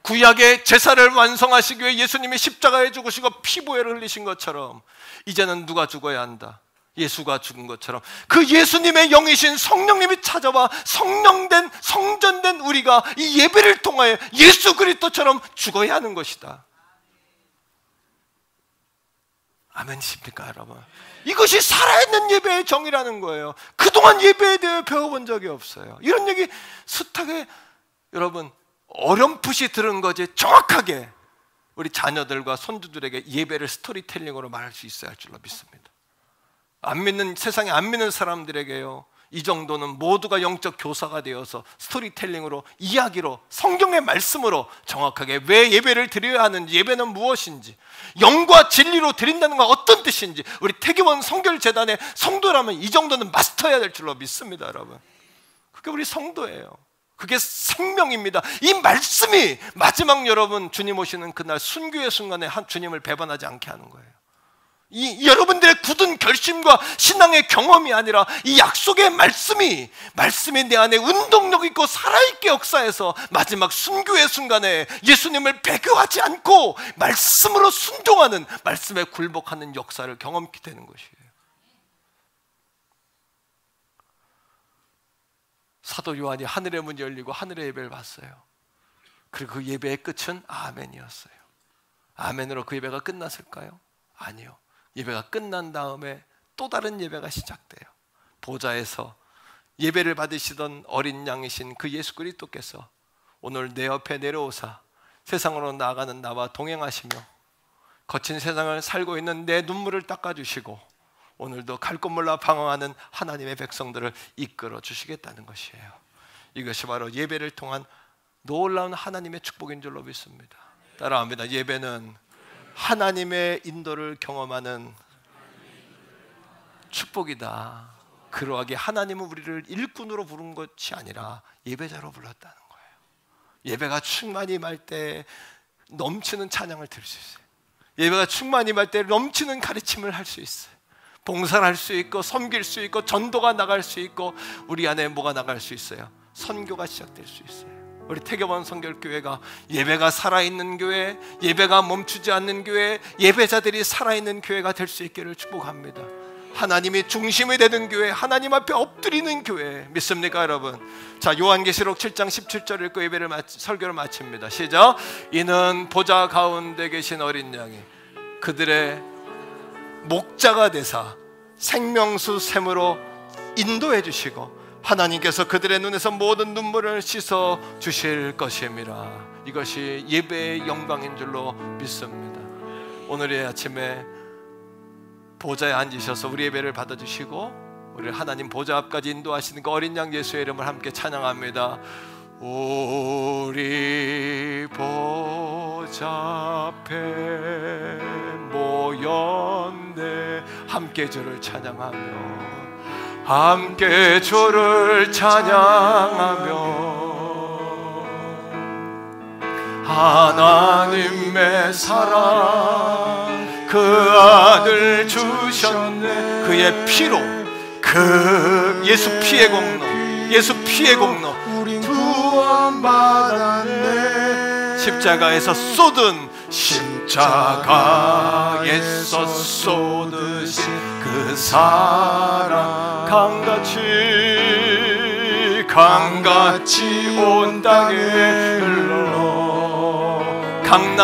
구약의 제사를 완성하시기 위해 예수님이 십자가에 죽으시고 피보혈을 흘리신 것처럼 이제는 누가 죽어야 한다? 예수가 죽은 것처럼 그 예수님의 영이신 성령님이 찾아와 성전된 우리가 이 예배를 통하여 예수 그리스도처럼 죽어야 하는 것이다. 아멘이십니까 여러분? 이것이 살아있는 예배의 정의라는 거예요. 그동안 예배에 대해 배워본 적이 없어요. 이런 얘기 숱하게 여러분 어렴풋이 들은 거지 정확하게 우리 자녀들과 손주들에게 예배를 스토리텔링으로 말할 수 있어야 할 줄로 믿습니다. 안 믿는, 세상에 안 믿는 사람들에게요, 이 정도는 모두가 영적 교사가 되어서 스토리텔링으로, 이야기로, 성경의 말씀으로 정확하게 왜 예배를 드려야 하는지, 예배는 무엇인지, 영과 진리로 드린다는 건 어떤 뜻인지, 우리 태교원 성결재단의 성도라면 이 정도는 마스터해야 될 줄로 믿습니다. 여러분, 그게 우리 성도예요. 그게 생명입니다. 이 말씀이 마지막 여러분 주님 오시는 그날 순교의 순간에 주님을 배반하지 않게 하는 거예요. 이 여러분들의 굳은 결심과 신앙의 경험이 아니라 이 약속의 말씀이 내 안에 운동력 있고 살아있게 역사해서 마지막 순교의 순간에 예수님을 배교하지 않고 말씀으로 순종하는, 말씀에 굴복하는 역사를 경험하게 되는 것이에요. 사도 요한이 하늘의 문이 열리고 하늘의 예배를 봤어요. 그리고 그 예배의 끝은 아멘이었어요. 아멘으로 그 예배가 끝났을까요? 아니요. 예배가 끝난 다음에 또 다른 예배가 시작돼요. 보좌에서 예배를 받으시던 어린 양이신 그 예수 그리스도께서 오늘 내 옆에 내려오사 세상으로 나아가는 나와 동행하시며 거친 세상을 살고 있는 내 눈물을 닦아주시고 오늘도 갈 곳 몰라 방황하는 하나님의 백성들을 이끌어 주시겠다는 것이에요. 이것이 바로 예배를 통한 놀라운 하나님의 축복인 줄로 믿습니다. 따라합니다. 예배는 하나님의 인도를 경험하는 축복이다. 그러하게 하나님은 우리를 일꾼으로 부른 것이 아니라 예배자로 불렀다는 거예요. 예배가 충만히 임할 때 넘치는 찬양을 들을 수 있어요. 예배가 충만히 임할 때 넘치는 가르침을 할 수 있어요. 봉사를 할 수 있고 섬길 수 있고 전도가 나갈 수 있고 우리 안에 뭐가 나갈 수 있어요? 선교가 시작될 수 있어요. 우리 태교원 성결교회가 예배가 살아있는 교회, 예배가 멈추지 않는 교회, 예배자들이 살아있는 교회가 될 수 있기를 축복합니다. 하나님이 중심이 되는 교회, 하나님 앞에 엎드리는 교회, 믿습니까 여러분? 자, 요한계시록 7장 17절 읽고 예배를 설교를 마칩니다. 시작. 이는 보좌 가운데 계신 어린 양이 그들의 목자가 되사 생명수 샘으로 인도해 주시고 하나님께서 그들의 눈에서 모든 눈물을 씻어 주실 것임이라. 이것이 예배의 영광인 줄로 믿습니다. 오늘의 아침에 보좌에 앉으셔서 우리 예배를 받아주시고 우리를 하나님 보좌 앞까지 인도하시는 그 어린 양 예수의 이름을 함께 찬양합니다. 우리 보좌 앞에 모였네. 함께 주를 찬양하며 함께 주를 찬양하며 하나님의 사랑 그 아들 주셨네. 그의 피로, 그 예수 피의 공로, 예수 피의 공로 우린 구원받았네. 십자가에서 쏟은, 십자가에서 쏟으신 그 사랑 강같이 온 땅에 흘러 각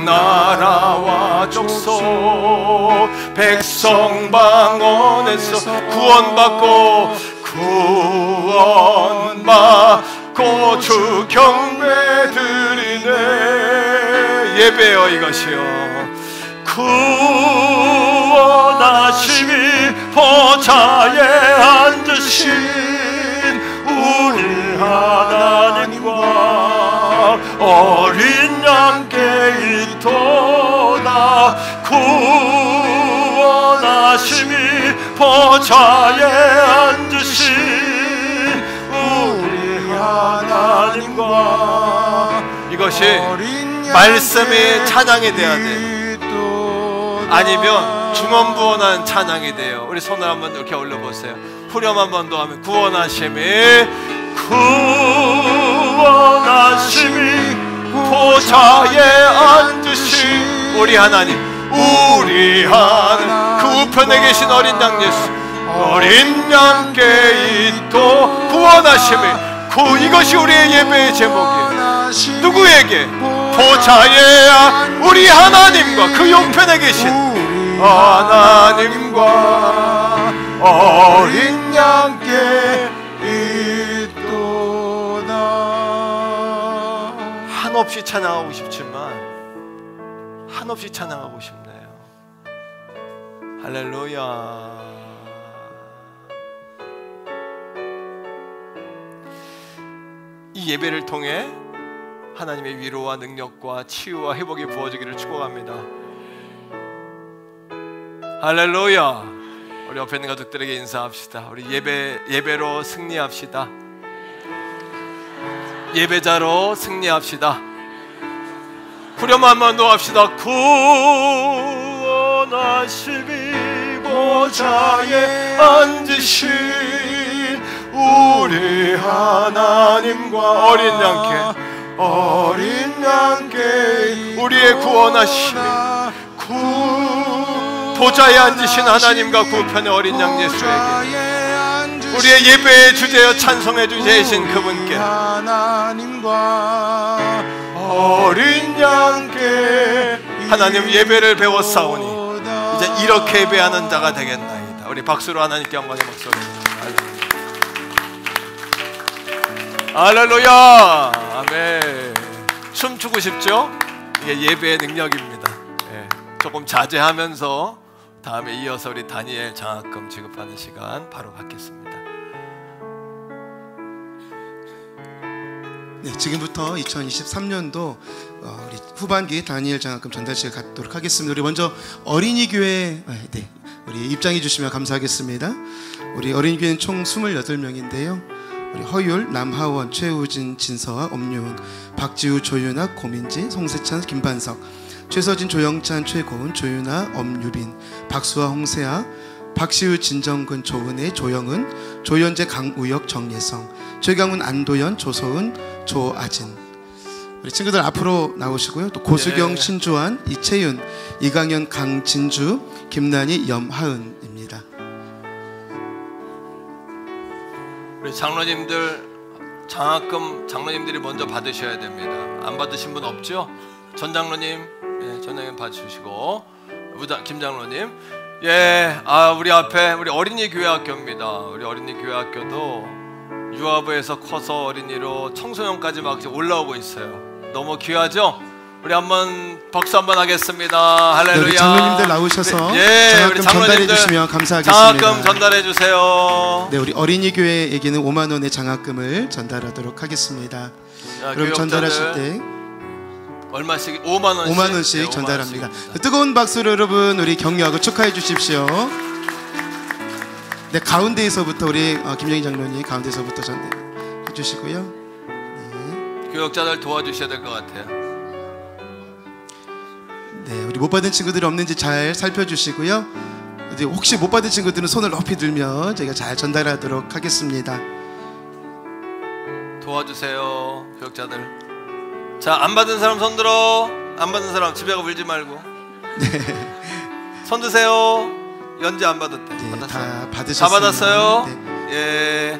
나라와 족속 백성 방언에서 구원받고 주 경배 드리네. 예배여 이것이요. 구원하심이 보좌에 앉으신 우리 하나님과 어린 양께 있도다. 구원하심이 보좌에 앉으신 우리 하나님과. 이것이 말씀이 찬양이 돼야 돼. 아니면 중언부언한 찬양이 돼요. 우리 손을 한번 이렇게 올려보세요. 후렴 한번 더 하면 구원하심이 보좌에 앉으신 우리 하나님, 그 우편에 계신 어린 양 예수, 어린 양께 있도 구원하심이 이것이 우리의 예배의 제목이에요. 누구에게? 보좌에 우리 하나님과 그 용편에 계신 하나님과 어린 양께 있도다. 한없이 찬양하고 싶지만 한없이 찬양하고 싶네요. 할렐루야. 이 예배를 통해 하나님의 위로와 능력과 치유와 회복이 부어지기를 축복합니다. 할렐루야. 우리 옆에 있는 가족들에게 인사합시다. 우리 예배로 승리합시다. 예배자로 승리합시다. 후렴만 노합시다. 구원하시니 보좌에 앉으신 우리 하나님과 어린 양께 우리의 구원하시니 보좌에 앉으신 하나님과 그 우편의 어린 양 예수에게 우리의 예배의 주제여 찬송의 주제이신 그분께 하나님과 어린 양께 하나님 예배를 배웠사오니 이제 이렇게 예배하는 자가 되겠나이다. 우리 박수로 하나님께 한번의 목소리. 할렐루야. 아멘. 춤추고 싶죠? 이게 예배의 능력입니다. 조금 자제하면서 다음에 이어서 우리 다니엘 장학금 지급하는 시간 바로 갖겠습니다. 네, 지금부터 2023년도 우리 후반기 다니엘 장학금 전달식을 갖도록 하겠습니다. 우리 먼저 어린이 교회 우리 입장해 주시면 감사하겠습니다. 우리 어린이 교회는 총 28명인데요. 우리 허율, 남하원, 최우진, 진서아, 엄유은, 박지우, 조윤아, 고민지, 송세찬, 김반석, 최서진, 조영찬, 최고은, 조윤아, 엄유빈, 박수아, 홍세아, 박시우, 진정근, 조은혜, 조영은, 조연재, 강우혁, 정예성, 최강훈, 안도연, 조소은, 조아진. 우리 친구들 앞으로 나오시고요. 또 고수경, 신주환, 이채윤, 이강현, 강진주, 김난희, 염하은입니다. 우리 장로님들 장로님들이 먼저 받으셔야 됩니다. 안 받으신 분 없죠? 전 장로님, 전장님 받으시고 김 장로님, 우리 앞에 우리 어린이 교회 학교입니다. 우리 어린이 교회 학교도 유아부에서 커서 어린이로 청소년까지 막 올라오고 있어요. 너무 귀하죠? 우리 한번 박수 한번 하겠습니다. 할렐루야. 우리 장로님들 나오셔서 장학금 전달해 주시면 감사하겠습니다. 장학금 전달해 주세요. 네, 우리 어린이 교회에게는 5만 원의 장학금을 전달하도록 하겠습니다. 그럼 전달하실 때 얼마씩? 5만 원씩 네, 전달합니다. 뜨거운 박수로 여러분 우리 격려하고 축하해 주십시오. 네, 가운데에서부터 우리 김영희 장로님 가운데서부터 전달해 주시고요. 네. 교역자들 도와주셔야 될 것 같아요. 네, 우리 못 받은 친구들이 없는지 잘 살펴주시고요. 혹시 못 받은 친구들은 손을 높이 들면 저희가 잘 전달하도록 하겠습니다. 도와주세요, 교역자들. 자, 안 받은 사람 손 들어. 안 받은 사람 집에 가고 울지 말고. 네. 손 드세요. 연재 안 받았대. 네, 다 받으셨어요. 다 받았어요. 네.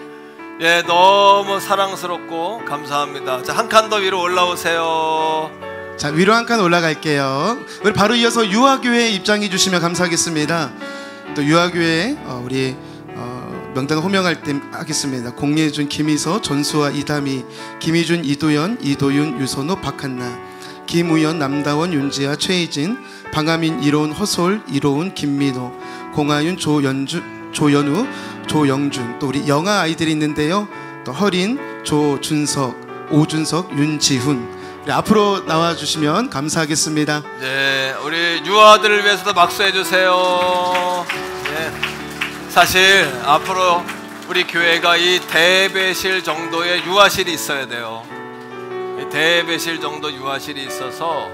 너무 사랑스럽고 감사합니다. 자, 한 칸 더 위로 올라오세요. 자, 위로 한 칸 올라갈게요. 우리 바로 이어서 유아교회 입장해 주시면 감사하겠습니다. 또 유아교회 우리 명단 호명할 때 하겠습니다. 공예준, 김희서, 전수아, 이다미, 김희준, 이도연, 이도윤, 유선호, 박한나, 김우연, 남다원, 윤지아, 최희진, 방하민, 이로운, 허솔, 이로운, 김민호, 공하윤, 조연우, 조영준, 또 우리 영아 아이들이 있는데요. 또 허린, 조준석, 오준석, 윤지훈. 우리 앞으로 나와주시면 감사하겠습니다. 네, 우리 유아들을 위해서도 박수해 주세요. 네. 사실 앞으로 우리 교회가 이 대배실 정도의 유아실이 있어야 돼요. 이 대배실 정도 유아실이 있어서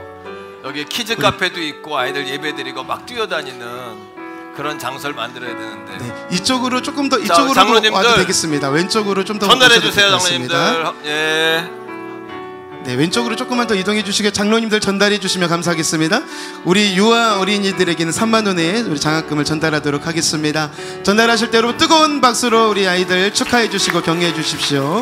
여기 키즈 카페도 있고 아이들 예배드리고 막 뛰어다니는 그런 장소를 만들어야 되는데. 네, 이쪽으로 조금 더 이쪽으로 와도 되겠습니다. 왼쪽으로 좀 더 전달해 주세요, 장로님들. 예. 네, 왼쪽으로 조금만 더 이동해 주시고 장로님들 전달해 주시면 감사하겠습니다. 우리 유아 어린이들에게는 3만 원의 우리 장학금을 전달하도록 하겠습니다. 전달하실 때 여러분 뜨거운 박수로 우리 아이들 축하해 주시고 격려해 주십시오.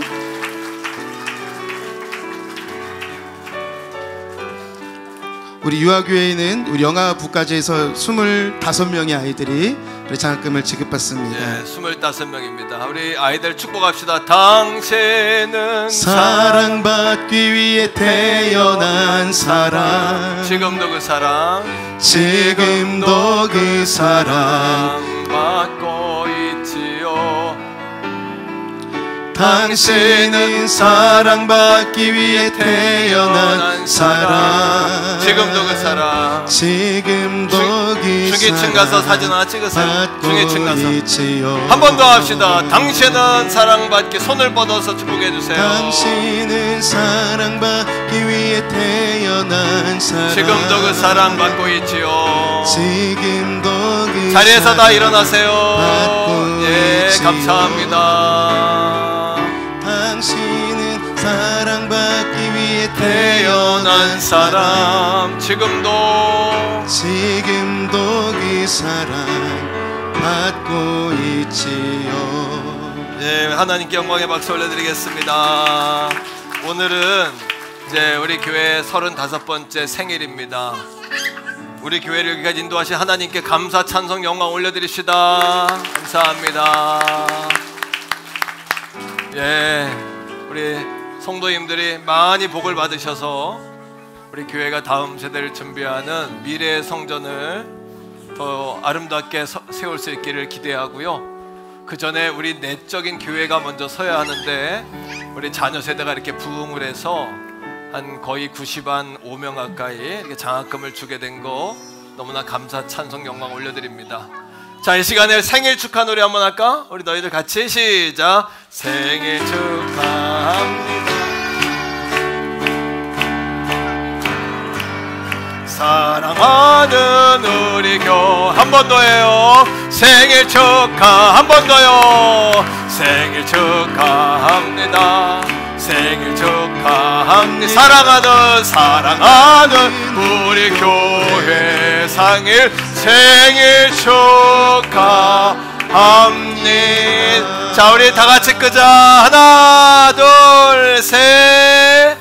우리 유아교회에는 우리 영아부까지 해서 25명의 아이들이 우리 장학금을 지급받습니다. 예, 25명입니다. 우리 아이들 축복합시다. 당신은 사랑받기 위해 태어난 사랑, 지금도 그 사랑, 지금도 그 사랑 받고 있지요. 당신은 사랑받기 위해 태어난 사랑, 지금도 그 사랑, 지금도 그 중계층 사랑 가서 사진 하나 찍으세요. 중계층 가서 있지요. 한 번 더 합시다. 당신은 사랑받기, 손을 뻗어서 축복해 주세요. 당신은 사랑받기 위해 태어난 사랑, 지금도 그 사랑 받고 있지요. 지금도 그 자리에서 다 사랑 일어나세요. 받고 예, 있지요. 감사합니다. 당신은 사랑받기 위해 태어난 사람, 지금도 그 사랑 받고 있지요. 네, 하나님께 영광의 박수 올려드리겠습니다. 오늘은 이제 우리 교회 35번째 생일입니다. 우리 교회를 여기까지 인도하신 하나님께 감사, 찬송, 영광 올려드립시다. 감사합니다. 예, 우리 성도님들이 많이 복을 받으셔서 우리 교회가 다음 세대를 준비하는 미래의 성전을 더 아름답게 세울 수 있기를 기대하고요. 그 전에 우리 내적인 교회가 먼저 서야 하는데 우리 자녀 세대가 이렇게 부흥을 해서 한 거의 95명 가까이 이렇게 장학금을 주게 된 거 너무나 감사, 찬송, 영광 올려드립니다. 자, 이 시간에 생일 축하 노래 한번 할까? 우리 너희들 같이 시작. 생일 축하합니다. 사랑하는 우리 교 한 번 더 해요. 생일 축하 한 번 더요. 생일 축하합니다. 생일 축하합니다. 사랑하는 우리 교회 생일 축하합니다. 자, 우리 다 같이 끄자. 하나, 둘, 셋.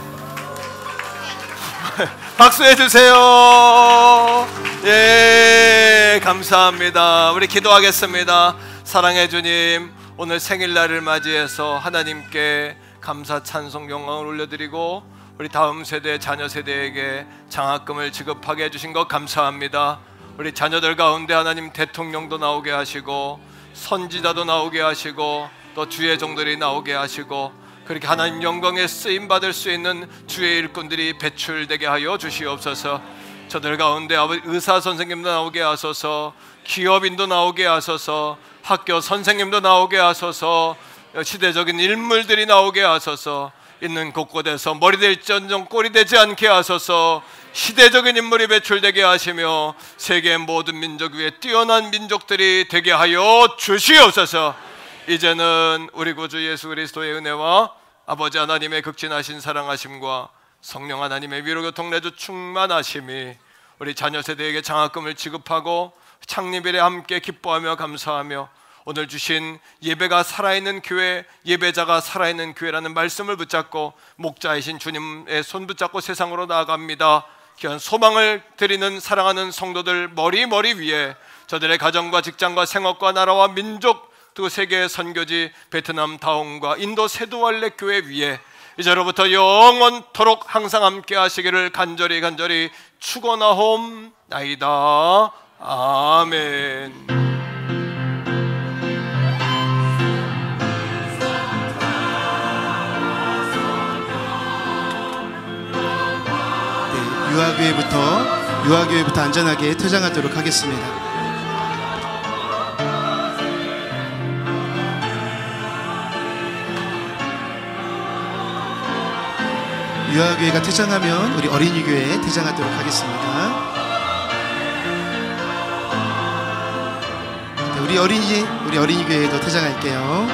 박수해 주세요. 예, 감사합니다. 우리 기도하겠습니다. 사랑해 주님, 오늘 생일날을 맞이해서 하나님께 감사, 찬송, 영광을 올려드리고 우리 다음 세대, 자녀 세대에게 장학금을 지급하게 해주신 것 감사합니다. 우리 자녀들 가운데 하나님 대통령도 나오게 하시고 선지자도 나오게 하시고 또 주의 종들이 나오게 하시고 그렇게 하나님 영광에 쓰임받을 수 있는 주의 일꾼들이 배출되게 하여 주시옵소서. 저들 가운데 의사 선생님도 나오게 하소서, 기업인도 나오게 하소서, 학교 선생님도 나오게 하소서, 시대적인 인물들이 나오게 하소서. 있는 곳곳에서 머리 될지언정 꼴이 되지 않게 하소서. 시대적인 인물이 배출되게 하시며 세계 모든 민족 위에 뛰어난 민족들이 되게 하여 주시옵소서. 이제는 우리 구주 예수 그리스도의 은혜와 아버지 하나님의 극진하신 사랑하심과 성령 하나님의 위로교통 내주 충만하심이 우리 자녀 세대에게 장학금을 지급하고 창립일에 함께 기뻐하며 감사하며 오늘 주신 예배가 살아있는 교회, 예배자가 살아있는 교회라는 말씀을 붙잡고 목자이신 주님의 손 붙잡고 세상으로 나아갑니다. 귀한 소망을 드리는 사랑하는 성도들 머리 위에 저들의 가정과 직장과 생업과 나라와 민족 또 세계의 선교지 베트남 다홍과 인도 세두할례 교회 위에 이제로부터 영원토록 항상 함께 하시기를 간절히 축원하옵나이다. 아멘. 유아교회부터 안전하게 퇴장하도록 하겠습니다. 유아교회가 퇴장하면 우리 어린이교회 퇴장하도록 하겠습니다. 우리 어린이교회도 퇴장할게요.